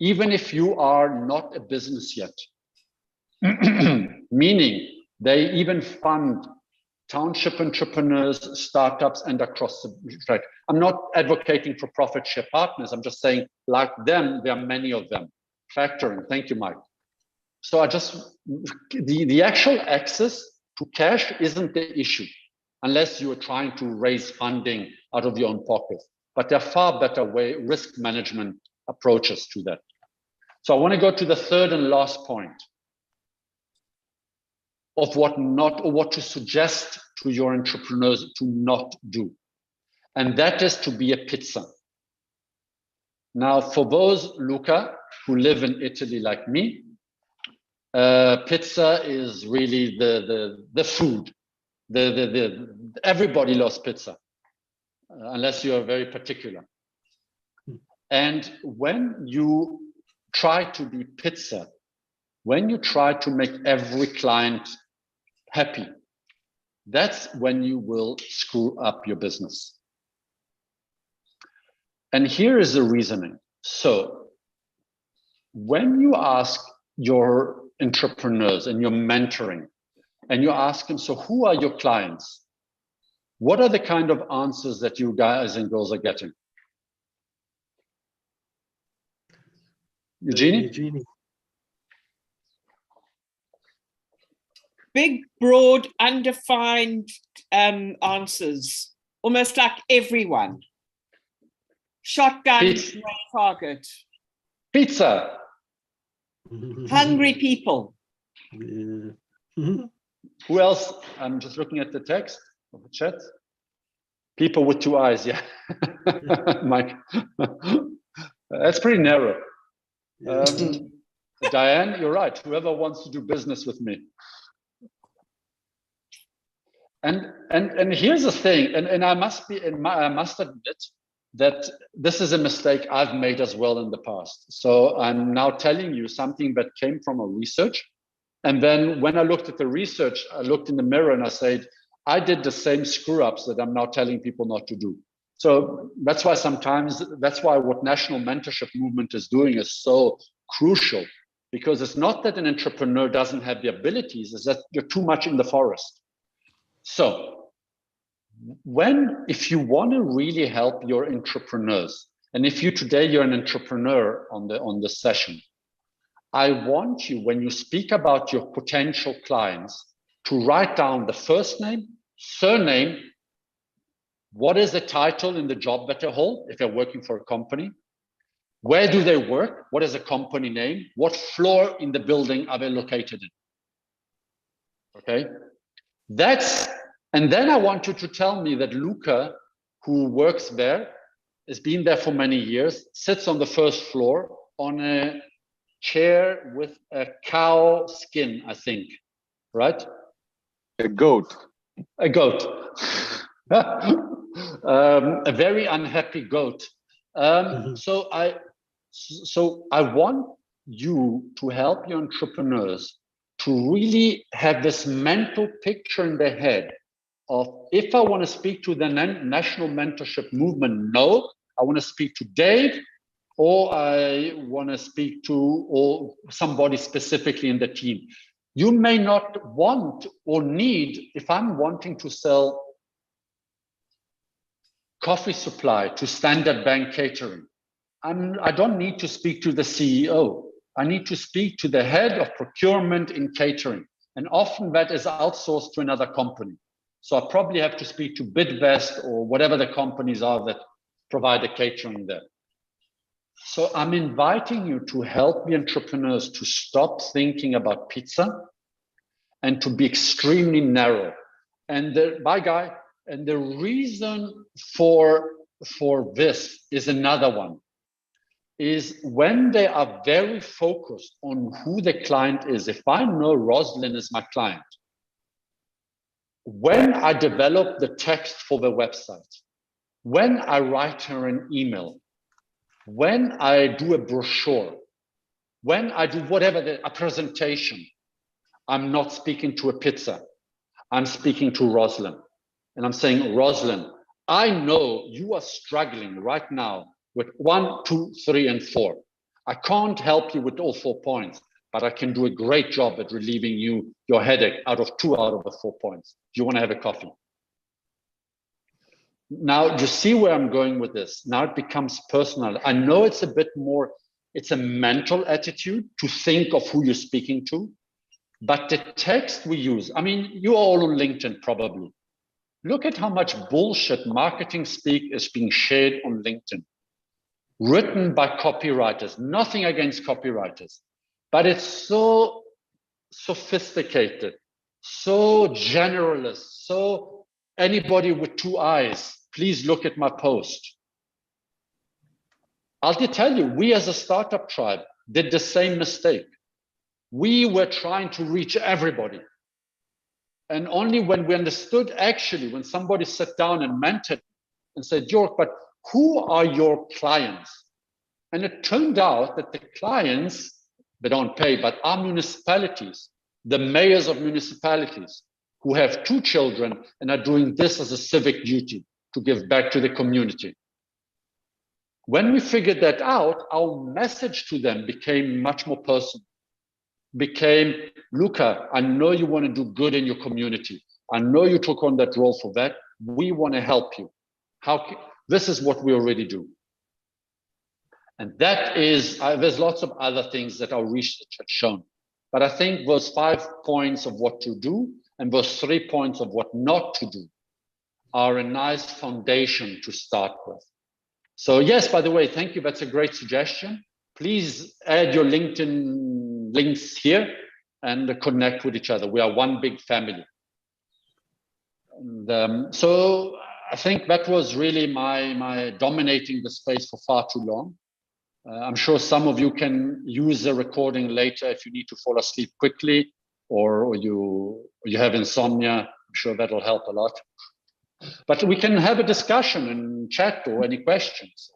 even if you are not a business yet. Meaning they even fund township entrepreneurs, startups, and across the track. I'm not advocating for profit share partners. I'm just saying, like them, there are many of them. Factoring. Thank you, Mike. So the actual access to cash isn't the issue, unless you are trying to raise funding out of your own pocket. But there are far better risk management approaches to that. So I want to go to the third and last point of what to suggest to your entrepreneurs to not do. And that is to be a pizza. Now, for those, Luca, who live in Italy like me, pizza is really the food. Everybody loves pizza, unless you are very particular. And when you try to be pizza, when you try to make every client happy, that's when you will screw up your business. And here is the reasoning. So when you ask your entrepreneurs and you're mentoring, and you ask them, so who are your clients? What are the kind of answers that you guys and girls are getting? Eugenie? Big, broad, undefined answers, almost like everyone. Shotgun, target. Pizza. Hungry people. Yeah. Who else? I'm just looking at the text of the chat. People with two eyes, yeah. Mike. That's pretty narrow. Diane, you're right. Whoever wants to do business with me. And here's the thing, and I must admit that this is a mistake I've made as well in the past. So I'm now telling you something that came from a research. And then when I looked at the research, I looked in the mirror and I said, I did the same screw ups that I'm now telling people not to do. So that's why what National Mentorship Movement is doing is so crucial, because it's not that an entrepreneur doesn't have the abilities, it's that you're too much in the forest. So if you want to really help your entrepreneurs, and if you're an entrepreneur on the session, I want you, when you speak about your potential clients, to write down the first name, surname, what is the title in the job that they hold if they're working for a company, where do they work, what is the company name, what floor in the building are they located in. Okay, and then I want you to tell me that Luca, who works there, has been there for many years, sits on the first floor on a chair with a cow skin, I think, right? A goat. A goat. A very unhappy goat. So I want you to help your entrepreneurs to really have this mental picture in their head of, if I want to speak to the national mentorship movement, no, I want to speak to Dave, or I want to speak to somebody specifically in the team. You may not want or need, if I'm wanting to sell coffee supply to Standard Bank Catering, I don't need to speak to the CEO. I need to speak to the head of procurement in catering. And often that is outsourced to another company. So I probably have to speak to Bidvest or whatever the companies are that provide the catering there. So I'm inviting you to help the entrepreneurs to stop thinking about pizza and to be extremely narrow. And the reason for this is another one, is when they are very focused on who the client is. If I know Rosalind is my client, when I develop the text for the website, when I write her an email, when I do a brochure, when I do whatever, a presentation, I'm not speaking to a pizza. I'm speaking to Rosalind. And I'm saying, Rosalind, I know you are struggling right now with 1, 2, 3, and 4. I can't help you with all 4 points, but I can do a great job at relieving you your headache out of 2 out of the 4 points. Do you want to have a coffee? Now, you see where I'm going with this. Now it becomes personal. I know it's a bit more, it's a mental attitude to think of who you're speaking to, but the text we use, I mean, you're all on LinkedIn probably. Look at how much bullshit marketing speak is being shared on LinkedIn, written by copywriters. Nothing against copywriters, but it's so sophisticated, so generalist, so anybody with 2 eyes, please look at my post. I'll tell you, we as a startup tribe did the same mistake. We were trying to reach everybody. And only when we understood, actually, when somebody sat down and mentored and said, Jörg, but who are your clients? And it turned out that the clients, they don't pay, but are municipalities, the mayors of municipalities who have 2 children and are doing this as a civic duty to give back to the community. When we figured that out, our message to them became much more personal. Became, Luca, I know you want to do good in your community. I know you took on that role for that. We want to help you. This is what we already do. And that is, there's lots of other things that our research had shown. But I think those 5 points of what to do and those 3 points of what not to do are a nice foundation to start with. So yes, by the way, thank you. That's a great suggestion. Please add your LinkedIn links here and connect with each other. We are one big family. And, so I think that was really my dominating the space for far too long. I'm sure some of you can use the recording later if you need to fall asleep quickly or you have insomnia. I'm sure that'll help a lot. But we can have a discussion and chat or any questions.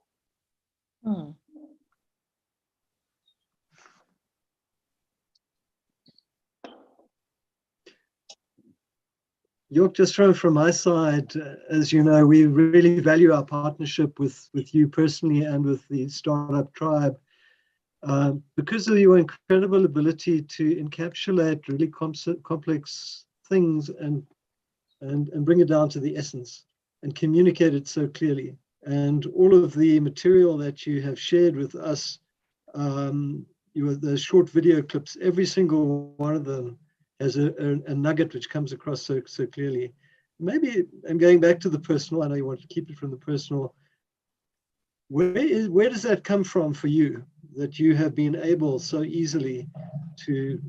Jörg, just from my side, as you know, we really value our partnership with you personally and with the Startup Tribe because of your incredible ability to encapsulate really complex things and bring it down to the essence and communicate it so clearly. And all of the material that you have shared with us, the short video clips, every single one of them has a nugget which comes across so clearly. Maybe I'm going back to the personal. I know you want to keep it from the personal. Where does that come from for you, that you have been able so easily to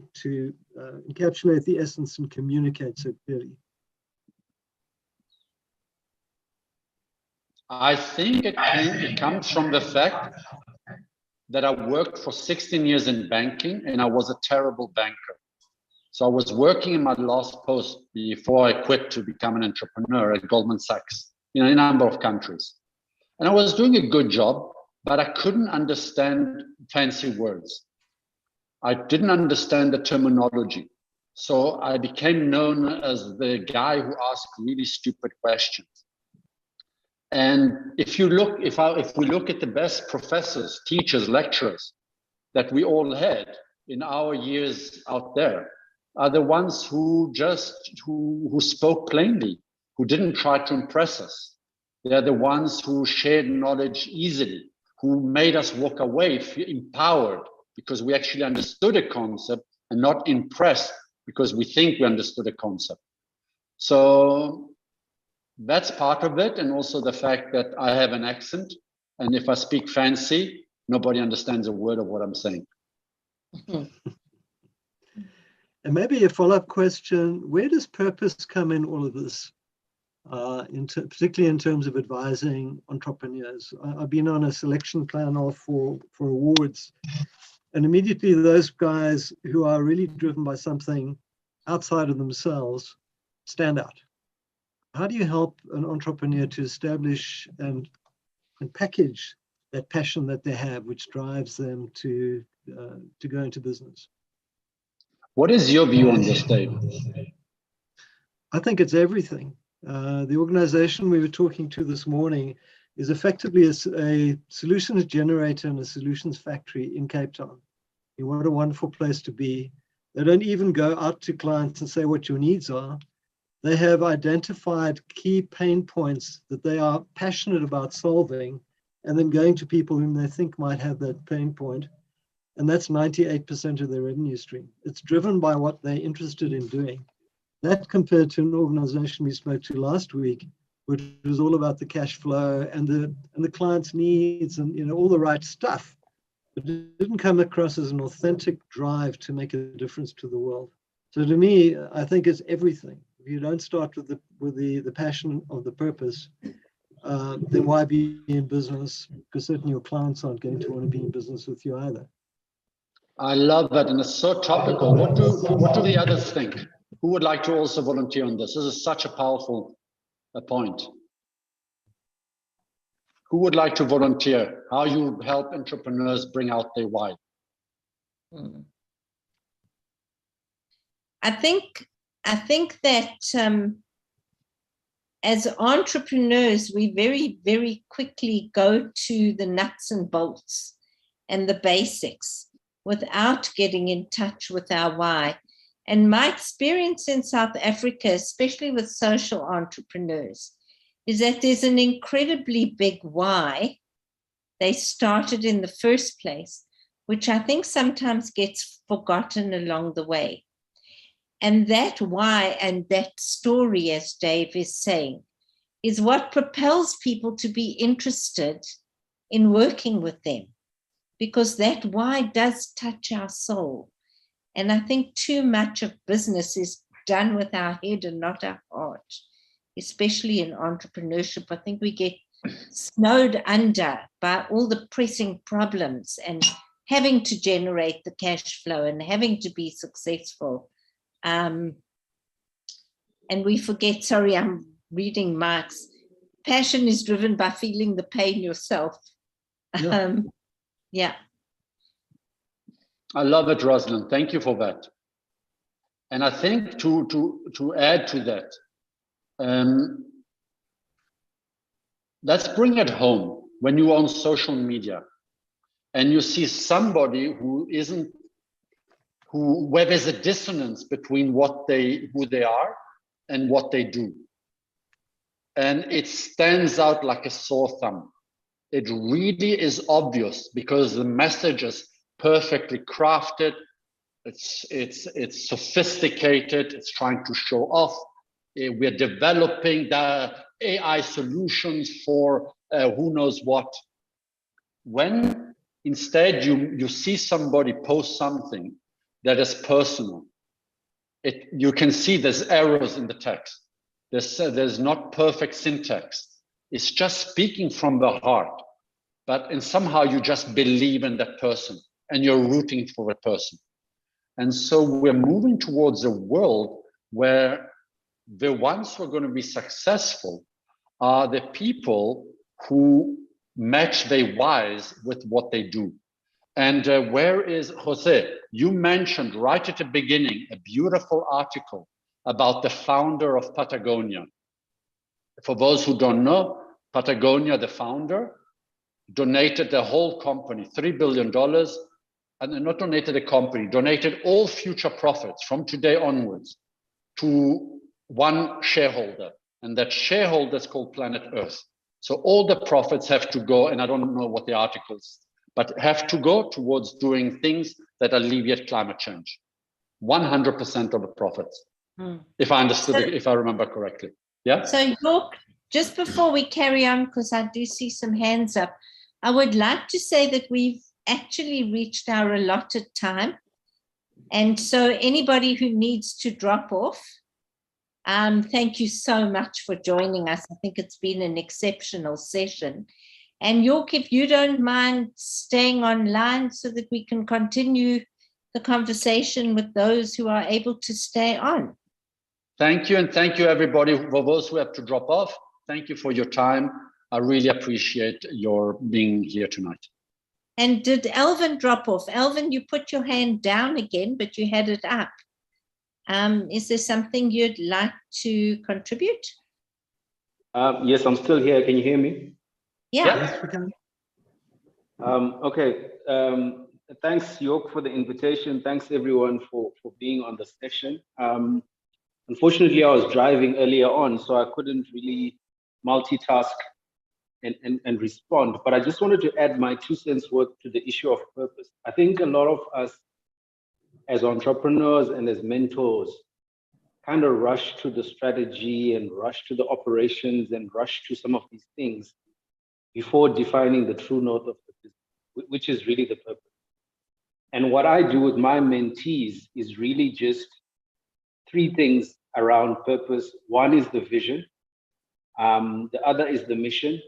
encapsulate the essence and communicate so clearly? I think it comes from the fact that I worked for 16 years in banking and I was a terrible banker. So I was working in my last post before I quit to become an entrepreneur at Goldman Sachs, in a number of countries. And I was doing a good job, but I couldn't understand fancy words. I didn't understand the terminology. So I became known as the guy who asked really stupid questions. And if we look at the best professors, teachers, lecturers that we all had in our years out there, are the ones who spoke plainly, who didn't try to impress us. They're the ones who shared knowledge easily, who made us walk away empowered because we actually understood a concept and not impressed because we think we understood a concept. So that's part of it. And also the fact that I have an accent. And if I speak fancy, nobody understands a word of what I'm saying. And maybe a follow-up question, where does purpose come in all of this? Particularly in terms of advising entrepreneurs. I've been on a selection panel for awards, and immediately those guys who are really driven by something outside of themselves stand out. How do you help an entrepreneur to establish and package that passion that they have, which drives them to go into business? What is your view on this, David? I think it's everything. The organization we were talking to this morning is effectively a solutions generator and a solutions factory in Cape Town. What a wonderful place to be. They don't even go out to clients and say what your needs are. They have identified key pain points that they are passionate about solving and then going to people whom they think might have that pain point. And that's 98% of their revenue stream. It's driven by what they're interested in doing. That compared to an organization we spoke to last week, which was all about the cash flow and the client's needs and all the right stuff. But it didn't come across as an authentic drive to make a difference to the world. So to me, I think it's everything. If you don't start with the passion of the purpose, then why be in business? Because certainly your clients aren't going to want to be in business with you either. I love that, and it's so topical. What do the others think? Who would like to also volunteer on this? This is such a powerful point. Who would like to volunteer? How you help entrepreneurs bring out their why? I think that as entrepreneurs, we very, very quickly go to the nuts and bolts and the basics without getting in touch with our why. And my experience in South Africa, especially with social entrepreneurs, is that there's an incredibly big why they started in the first place, which I think sometimes gets forgotten along the way. And that why and that story, as Dave is saying, is what propels people to be interested in working with them, because that why does touch our soul. And I think too much of business is done with our head and not our heart, especially in entrepreneurship. I think we get snowed under by all the pressing problems and having to generate the cash flow and having to be successful. And we forget, sorry, I'm reading Marx, passion is driven by feeling the pain yourself. Yeah. I love it, Rosalind. Thank you for that. And I think to add to that, let's bring it home when you're on social media and you see somebody where there's a dissonance between who they are and what they do. And it stands out like a sore thumb. It really is obvious because the message is perfectly crafted. It's sophisticated. It's trying to show off. We're developing the AI solutions for who knows what. When instead you see somebody post something that is personal, you can see there's errors in the text. There's not perfect syntax. It's just speaking from the heart, and somehow you just believe in that person and you're rooting for that person. And so we're moving towards a world where the ones who are going to be successful are the people who match their whys with what they do. And where is Jose? You mentioned right at the beginning a beautiful article about the founder of Patagonia. For those who don't know, Patagonia, the founder, donated the whole company, $3 billion, and not donated the company, donated all future profits from today onwards to one shareholder. And that shareholder is called Planet Earth. So all the profits have to go, and I don't know what the articles, but have to go towards doing things that alleviate climate change. 100% of the profits, if I understood, if I remember correctly. Yeah. So York, just before we carry on, because I do see some hands up, I would like to say that we've actually reached our allotted time. And so anybody who needs to drop off, thank you so much for joining us. I think it's been an exceptional session. And York, if you don't mind staying online so that we can continue the conversation with those who are able to stay on. Thank you, and thank you everybody. For those who have to drop off, thank you for your time. I really appreciate your being here tonight. And did Elvin drop off? Elvin, you put your hand down again, but you had it up. Is there something you'd like to contribute? Yes, I'm still here. Can you hear me? Yeah. Yes, we can. Okay. Thanks, York, for the invitation. Thanks, everyone, for being on the session. Unfortunately, I was driving earlier on, so I couldn't really multitask and respond. But I just wanted to add my 2 cents worth to the issue of purpose. I think a lot of us as entrepreneurs and as mentors kind of rush to the strategy and rush to the operations and rush to some of these things before defining the true north of the business, which is really the purpose. And what I do with my mentees is really just 3 things around purpose. One is the vision, the other is the mission,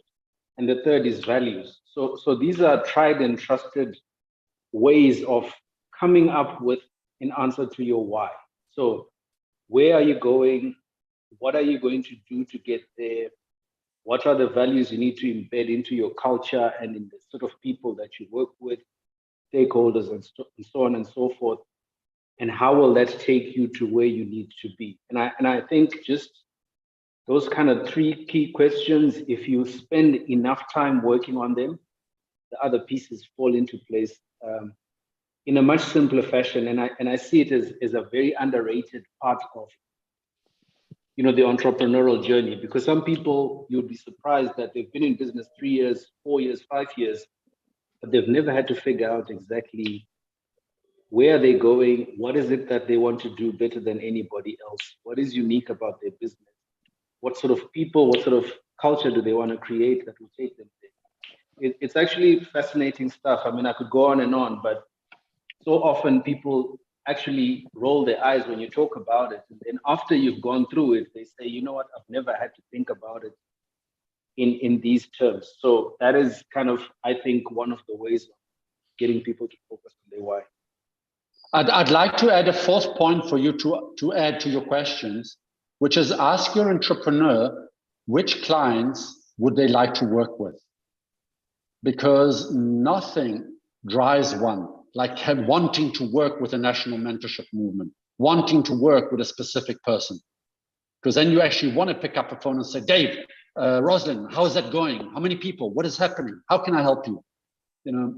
and the third is values. So these are tried and trusted ways of coming up with an answer to your why. So where are you going? What are you going to do to get there? What are the values you need to embed into your culture and in the sort of people that you work with, stakeholders, and so on and so forth? And how will that take you to where you need to be? And I think just those kind of 3 key questions, if you spend enough time working on them, the other pieces fall into place in a much simpler fashion. And I see it as a very underrated part of, you know, the entrepreneurial journey, because some people, you'd be surprised that they've been in business 3 years, 4 years, 5 years, but they've never had to figure out exactly where are they going, what is it that they want to do better than anybody else, what is unique about their business, what sort of people, what sort of culture do they want to create that will take them there. It's actually fascinating stuff. I mean, I could go on, but so often people actually roll their eyes when you talk about it. And then after you've gone through it, they say, you know what, I've never had to think about it in these terms. So that is kind of, I think, one of the ways of getting people to focus on their why. I'd like to add a 4th point for you to add to your questions, which is ask your entrepreneur which clients would they like to work with, because nothing drives one like wanting to work with a national mentorship movement, wanting to work with a specific person, because then you actually want to pick up a phone and say, Dave, Rosalind, how is that going? How many people? What is happening? How can I help you? You know,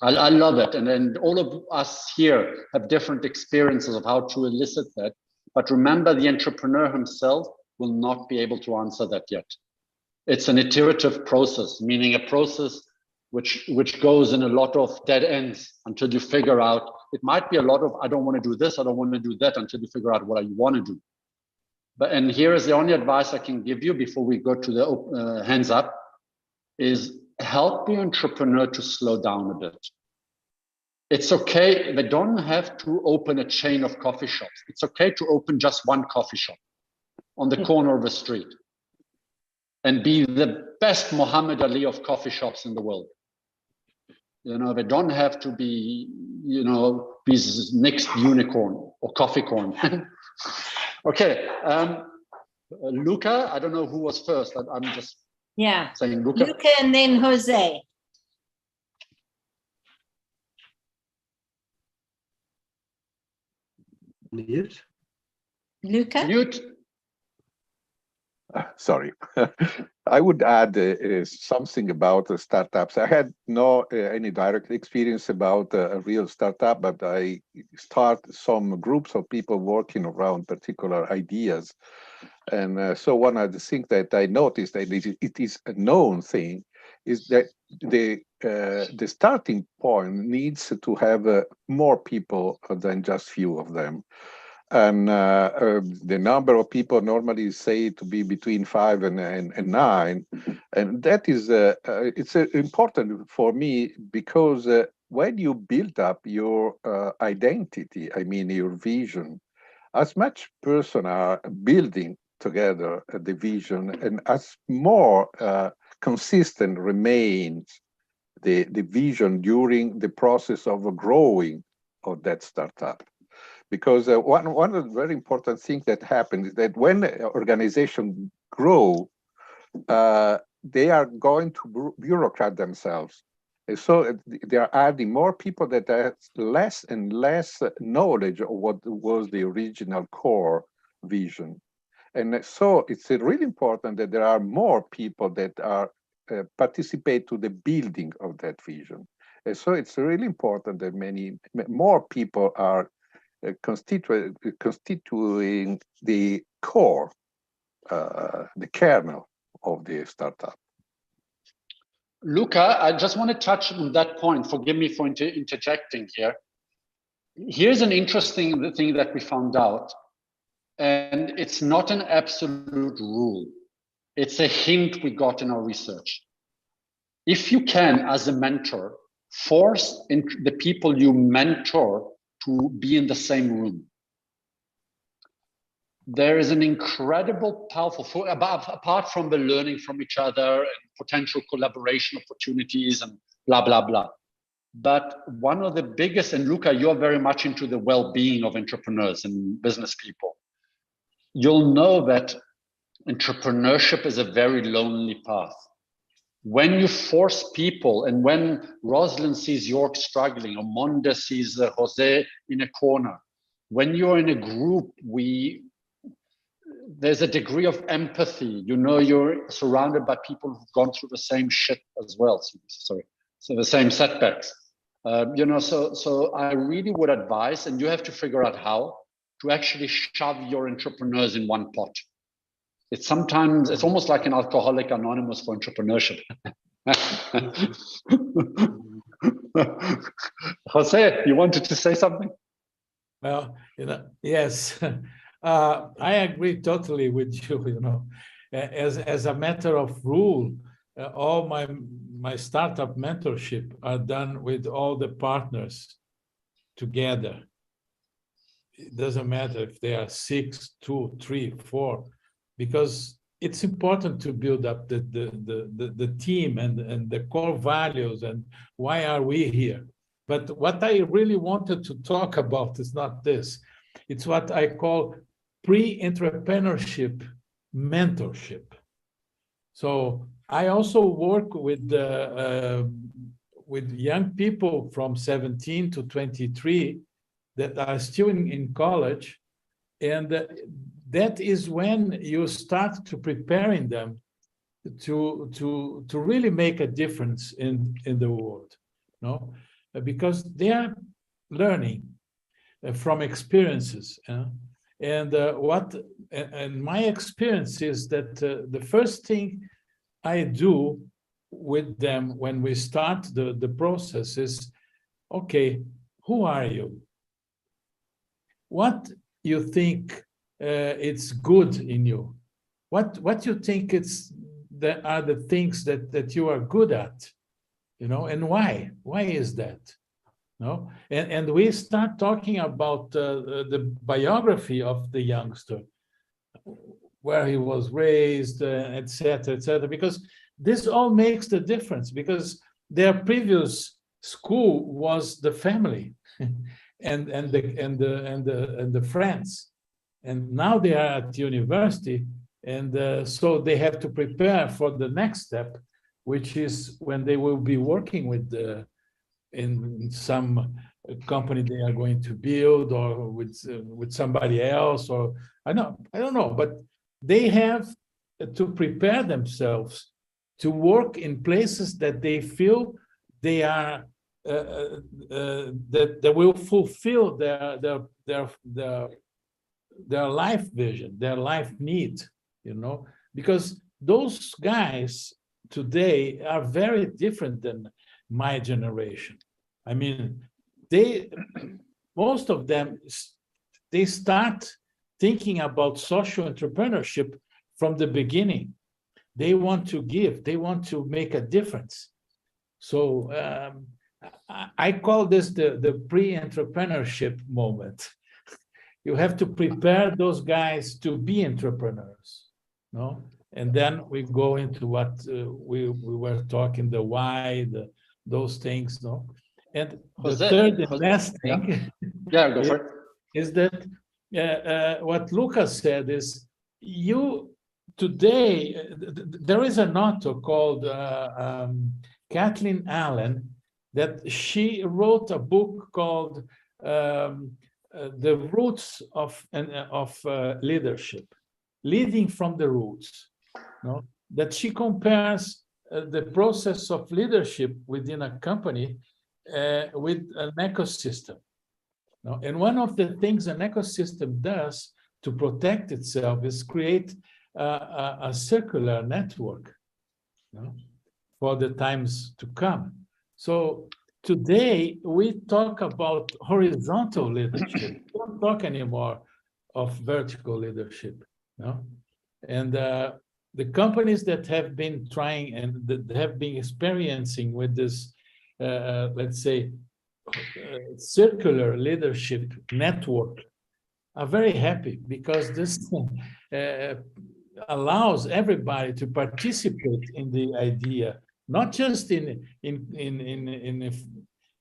I love it. And then all of us here have different experiences of how to elicit that. But remember, the entrepreneur himself will not be able to answer that yet. It's an iterative process, meaning a process which goes in a lot of dead ends until you figure out. It might be a lot of, I don't want to do this, I don't want to do that, until you figure out what you want to do. And here is the only advice I can give you before we go to the hands up, is help the entrepreneur to slow down a bit. It's okay, they don't have to open a chain of coffee shops. It's okay to open just one coffee shop on the corner of a street. and be the best Muhammad Ali of coffee shops in the world. You know, they don't have to be, you know, be this next unicorn or coffee corn. Okay, Luca, I don't know who was first. I'm just saying Luca. Luca and then Jose. Mute. Luca? Mute. Sorry. I would add something about startups. I had no any direct experience about a real startup, but I start some groups of people working around particular ideas. And so one of the things that I noticed, that it is a known thing, is that the starting point needs to have more people than just few of them. And the number of people normally say to be between 5 and 9, and that is it's important for me because when you build up your identity, I mean your vision, as much person are building together the vision, and as more consistent remains the vision during the process of growing of that startup. Because one of the very important things that happens is that when organizations grow, they are going to bureaucrat themselves. And so they are adding more people that have less and less knowledge of what was the original core vision. And so it's really important that there are more people that are participate to the building of that vision. And so it's really important that many more people are constituting the core, the kernel of the startup. Luca, I just want to touch on that point. Forgive me for interjecting here. Here's an interesting thing that we found out, and it's not an absolute rule. It's a hint we got in our research. If you can, as a mentor, force the people you mentor to be in the same room, there is an incredible, powerful, apart from the learning from each other and potential collaboration opportunities and blah, blah, blah. But one of the biggest, and Luca, you're very much into the well-being of entrepreneurs and business people. You'll know that entrepreneurship is a very lonely path. When you force people, and when Rosalind sees York struggling, or Monde sees Jose in a corner, when you're in a group, there's a degree of empathy. You know, you're surrounded by people who've gone through the same shit as well. So the same setbacks. You know, so I really would advise, and you have to figure out how to actually shove your entrepreneurs in one pot. It's almost like an Alcoholic Anonymous for entrepreneurship. Jose, you wanted to say something? Well, you know, yes, I agree totally with you. You know, as a matter of rule, all my startup mentorship are done with all the partners together. It doesn't matter if they are 6, 2, 3, 4. Because it's important to build up the team and the core values and why are we here. But what I really wanted to talk about is not this. It's what I call pre-entrepreneurship mentorship. So I also work with young people from 17 to 23 that are still in college, and that is when you start to preparing them to really make a difference in the world, no? Because they are learning from experiences, and my experience is that the first thing I do with them when we start the process is, okay, who are you? What you think it's good in you? What you think are the things that you are good at, you know, and why? Why is that? No, and we start talking about the biography of the youngster. where he was raised, et cetera, because this all makes the difference, because their previous school was the family and the friends, and now they are at university, and so they have to prepare for the next step, which is when they will be working with in some company they are going to build, or with somebody else, or I don't know, but they have to prepare themselves to work in places that they feel they are that will fulfill their life vision, their life need, because those guys today are very different than my generation. I mean, most of them, they start thinking about social entrepreneurship from the beginning. They want to give, they want to make a difference. So I call this the pre-entrepreneurship moment. You have to prepare those guys to be entrepreneurs, no? And then we go into what we were talking, the why, those things, no? And the third and last thing go for it. Is that what Lucas said is, today, there is an author called Kathleen Allen, that she wrote a book called The Roots of Leadership, Leading from the Roots, no? That she compares the process of leadership within a company with an ecosystem. No? And one of the things an ecosystem does to protect itself is create a circular network, no? For the times to come. So today we talk about horizontal leadership. We don't talk anymore of vertical leadership, no? And the companies that have been trying and that have been experiencing with this, let's say, circular leadership network are very happy, because this allows everybody to participate in the idea, not just in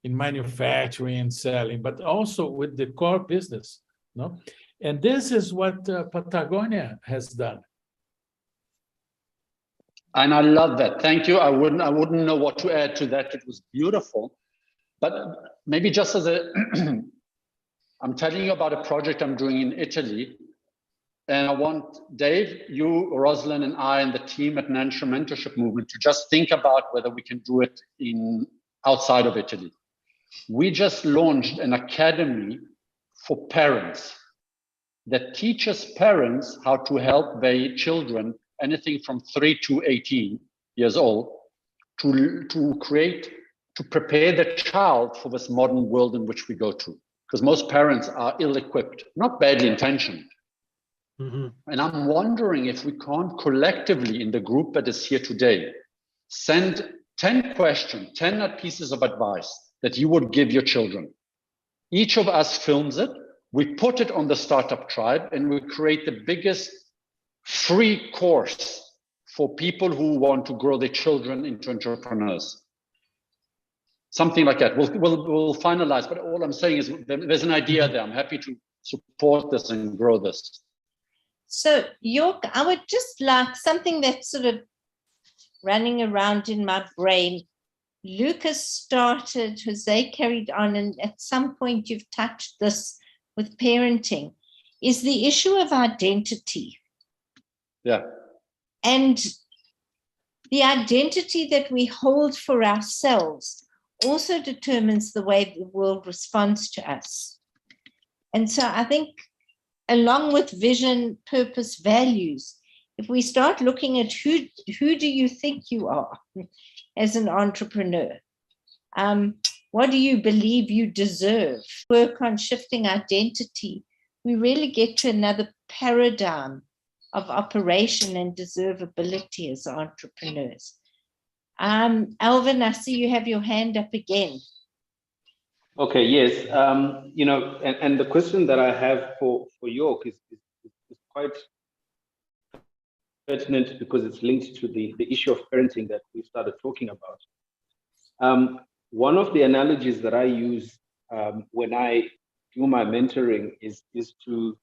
manufacturing and selling, but also with the core business, no? And this is what Patagonia has done. And I love that. Thank you. I wouldn't know what to add to that. It was beautiful. But maybe just as I'm telling you about a project I'm doing in Italy. And I want Dave, you, Rosalind, and I, and the team at Financial Mentorship Movement to just think about whether we can do it outside of Italy. We just launched an academy for parents that teaches parents how to help their children, anything from 3 to 18 years old, to prepare the child for this modern world in which we go to. Because most parents are ill-equipped, not badly intentioned. Mm-hmm. And I'm wondering if we can't collectively, in the group that is here today, send 10 questions, 10 pieces of advice that you would give your children. Each of us films it, we put it on the Startup Tribe, and we create the biggest free course for people who want to grow their children into entrepreneurs. Something like that. We'll finalize, but all I'm saying is there's an idea there. I'm happy to support this and grow this. So, York, I would just like something that's sort of running around in my brain. Lucas started, Jose carried on, and at some point you've touched this with parenting, is the issue of identity. Yeah. And the identity that we hold for ourselves also determines the way the world responds to us. And so I think, along with vision, purpose, values, if we start looking at who do you think you are as an entrepreneur? What do you believe you deserve? Work on shifting identity. We really get to another paradigm of operation and deservability as entrepreneurs. Alvin, I see you have your hand up again. Okay, yes. And the question that I have for York is quite pertinent because it's linked to the issue of parenting that we started talking about. One of the analogies that I use when I do my mentoring is to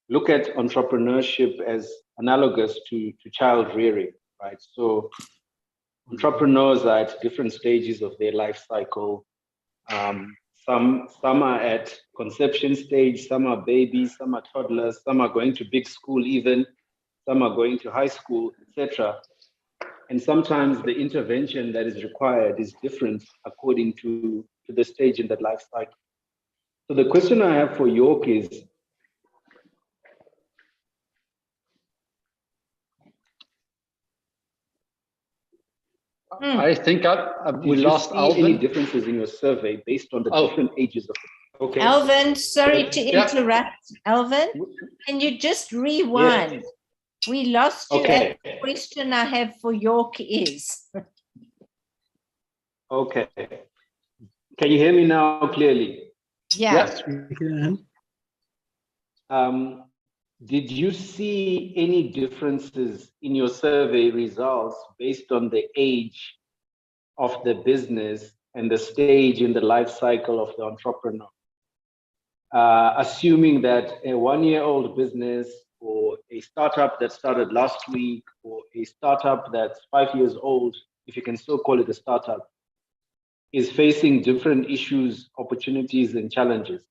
look at entrepreneurship as analogous to child rearing, right? So entrepreneurs are at different stages of their life cycle. Some are at conception stage, some are babies, some are toddlers, some are going to big school even, some are going to high school, etc. And sometimes the intervention that is required is different according to the stage in that life cycle. So the question I have for York is, I think we lost Alvin. Any Alvin. differences in your survey based on the different ages of the okay. Alvin, sorry to Yeah. interrupt. Alvin, can you just rewind? Yes. We lost you. Okay. And the question I have for York is. Okay. Can you hear me now clearly? Yeah. Yes. We can. Did you see any differences in your survey results based on the age of the business and the stage in the life cycle of the entrepreneur? Assuming that a one-year-old business or a startup that started last week or a startup that's 5 years old, if you can still call it a startup, is facing different issues, opportunities, and challenges.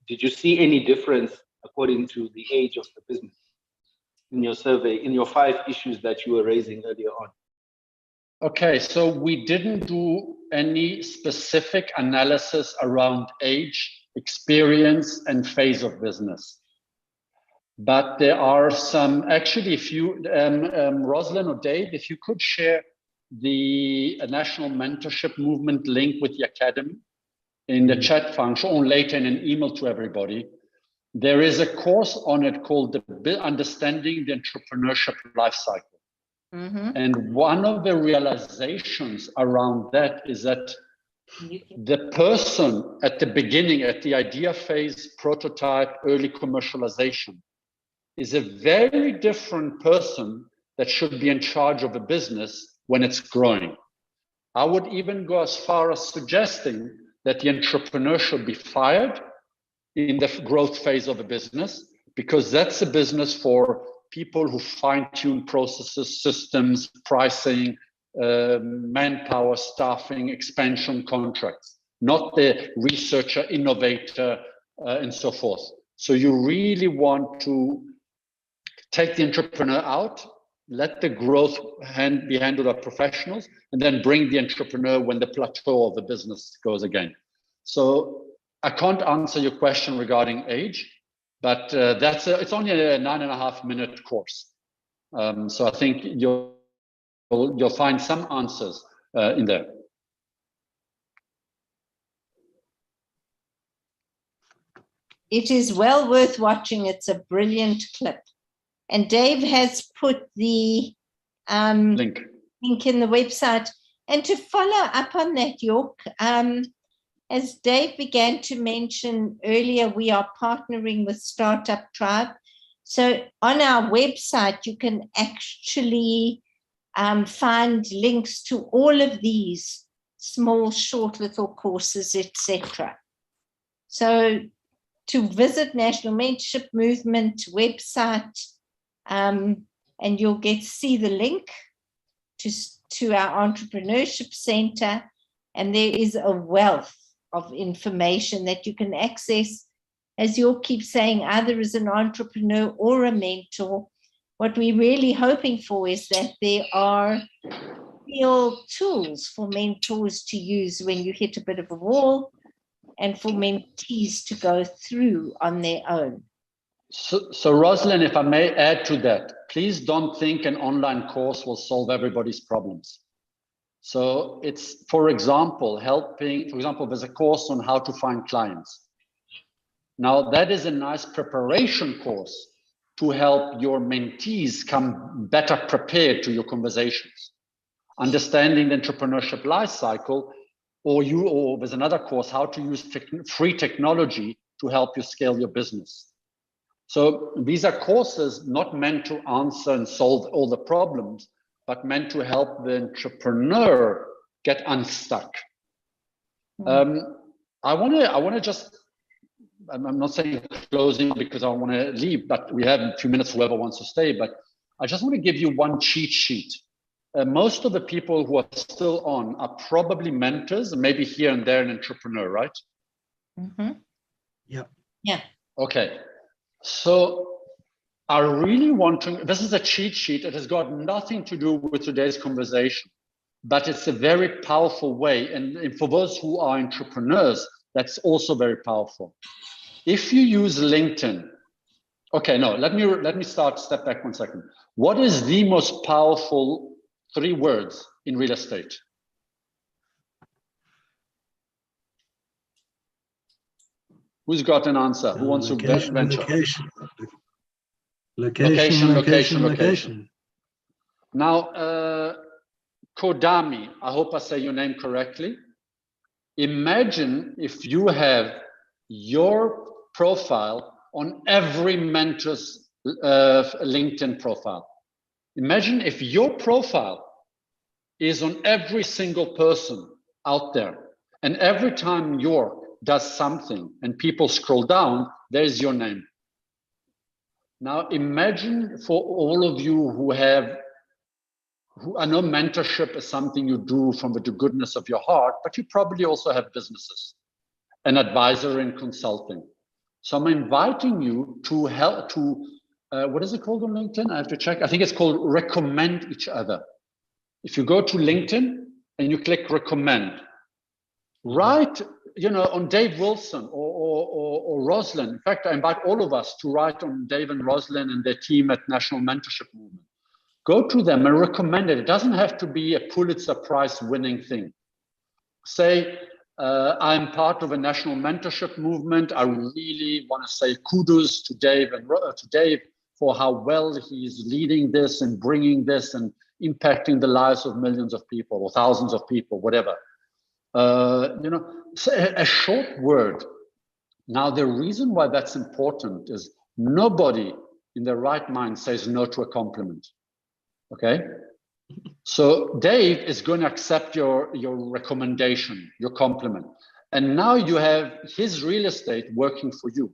Did you see any difference according to the age of the business in your survey, in your 5 issues that you were raising earlier on? Okay, so we didn't do any specific analysis around age, experience, and phase of business. But there are some, actually, if you, Rosalind or Dave, if you could share the National Mentorship Movement link with the Academy in the chat function or later in an email to everybody. There is a course on it called Understanding the Entrepreneurship Life Cycle. And one of the realizations around that is that the person at the beginning, at the idea phase, prototype, early commercialization, is a very different person that should be in charge of a business when it's growing. I would even go as far as suggesting that the entrepreneur should be fired in the growth phase of a business, because that's a business for people who fine-tune processes, systems, pricing, manpower, staffing, expansion contracts, not the researcher, innovator, and so forth. So you really want to take the entrepreneur out, let the growth be handled by professionals, and then bring the entrepreneur when the plateau of the business goes again. So I can't answer your question regarding age, but it's only a 9.5-minute course. So I think you'll find some answers in there. It is well worth watching. It's a brilliant clip. And Dave has put the link in the website. And to follow up on that, York, as Dave began to mention earlier, we are partnering with Startup Tribe. So on our website, you can actually find links to all of these small, short little courses, etc. So to visit National Mentorship Movement website, and you'll get to see the link to our Entrepreneurship Center. And there is a wealth of information that you can access, as you'll keep saying, either as an entrepreneur or a mentor. What we're really hoping for is that there are real tools for mentors to use when you hit a bit of a wall, and for mentees to go through on their own. So Rosalind, if I may add to that, please don't think an online course will solve everybody's problems. So it's, for example, there's a course on how to find clients. Now that is a nice preparation course to help your mentees come better prepared to your conversations. Understanding the entrepreneurship life cycle, or there's another course, how to use free technology to help you scale your business. So these are courses not meant to answer and solve all the problems, but meant to help the entrepreneur get unstuck. I want to just, I'm not saying closing because I want to leave, but we have a few minutes, whoever wants to stay, but I just want to give you one cheat sheet. Most of the people who are still on are probably mentors, and maybe here and there an entrepreneur, right? Yeah. Yeah. Okay. So I really want to, this is a cheat sheet. It has got nothing to do with today's conversation, but it's a very powerful way. And for those who are entrepreneurs, that's also very powerful. If you use LinkedIn, okay, no, let me step back 1 second. What is the most powerful 3 words in real estate? Who's got an answer? Who wants to venture? Location. Now, Kodami, I hope I say your name correctly. Imagine if you have your profile on every mentor's LinkedIn profile. Imagine if your profile is on every single person out there, and every time York does something and people scroll down, there's your name. Now imagine for all of you who I know mentorship is something you do from the goodness of your heart, but you probably also have businesses and advisory and consulting. So I'm inviting you to help what is it called on LinkedIn? I have to check. I think it's called recommend each other. If you go to LinkedIn and you click recommend, write, on Dave Wilson or Rosalind. In fact, I invite all of us to write on Dave and Rosalind and their team at National Mentorship Movement. Go to them and recommend it. It doesn't have to be a Pulitzer Prize winning thing. Say, I'm part of a National Mentorship Movement. I really want to say kudos to Dave for how well he's leading this and bringing this and impacting the lives of millions of people or thousands of people, whatever. A short word. Now, the reason why that's important is nobody in their right mind says no to a compliment. Okay? So Dave is going to accept your recommendation, your compliment. And now you have his real estate working for you,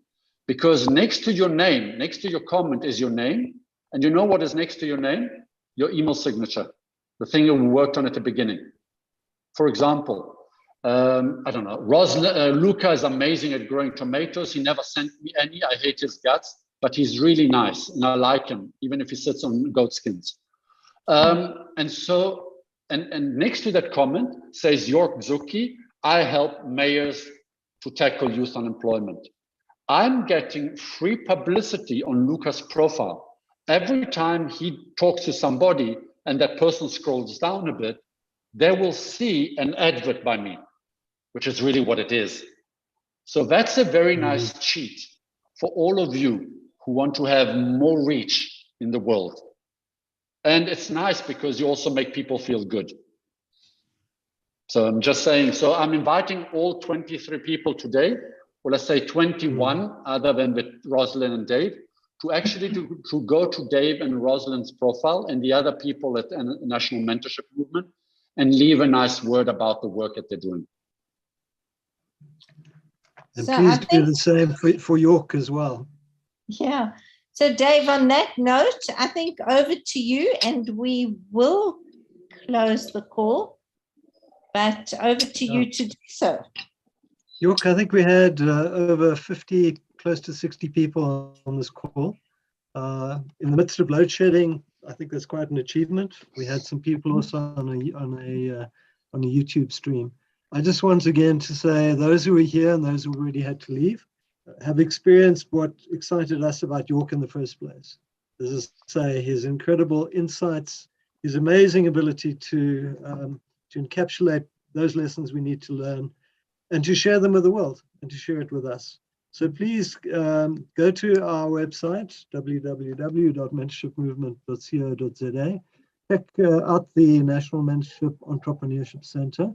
because next to your name, next to your comment is your name. And you know what is next to your name? Your email signature, the thing you worked on at the beginning. For example, I don't know, Luca is amazing at growing tomatoes. He never sent me any. I hate his guts, but he's really nice and I like him, even if he sits on goat skins. And next to that comment says York Zucchi, I help mayors to tackle youth unemployment. I'm getting free publicity on Luca's profile. Every time he talks to somebody and that person scrolls down a bit, they will see an advert by me, which is really what it is. So that's a very nice cheat for all of you who want to have more reach in the world. And it's nice because you also make people feel good. So I'm just saying, so I'm inviting all 23 people today, or let's say 21, other than with Rosalind and Dave, to actually to go to Dave and Rosalind's profile and the other people at the National Mentorship Movement and leave a nice word about the work that they're doing. And so please do the same for York as well. Yeah. So Dave, on that note, I think over to you, and we will close the call, but over to you to do so. York, I think we had over 50, close to 60 people on this call. In the midst of load shedding, I think that's quite an achievement. We had some people also on a YouTube stream. I just want again to say those who are here and those who already had to leave have experienced what excited us about York in the first place. As I say, his incredible insights, his amazing ability to encapsulate those lessons we need to learn and to share them with the world and to share it with us. So please go to our website, www.mentorshipmovement.co.za, check out the National Mentorship Entrepreneurship Center,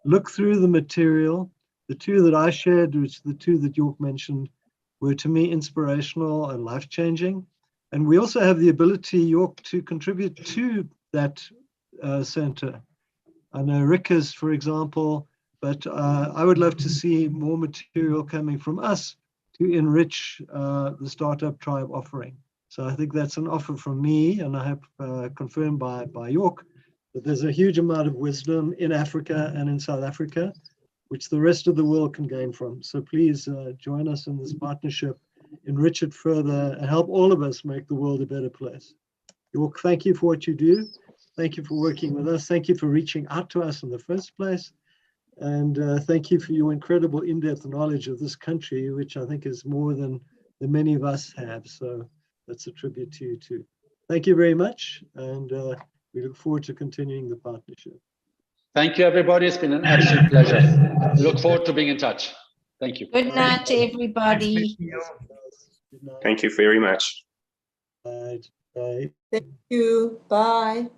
look through the material. The two that I shared, which the two that York mentioned, were to me inspirational and life-changing. And we also have the ability, York, to contribute to that center. I know Rick is, for example, but I would love to see more material coming from us to enrich the Startup Tribe offering. So I think that's an offer from me, and I have confirmed by York that there's a huge amount of wisdom in Africa and in South Africa, which the rest of the world can gain from. So please join us in this partnership, enrich it further, and help all of us make the world a better place. York, thank you for what you do. Thank you for working with us. Thank you for reaching out to us in the first place. And thank you for your incredible in-depth knowledge of this country, which I think is more than many of us have. So that's a tribute to you too. Thank you very much. And we look forward to continuing the partnership. Thank you, everybody. It's been an absolute pleasure. I look forward to being in touch. Thank you. Good night to everybody. Thank you very much. Bye. Bye. Thank you. Bye.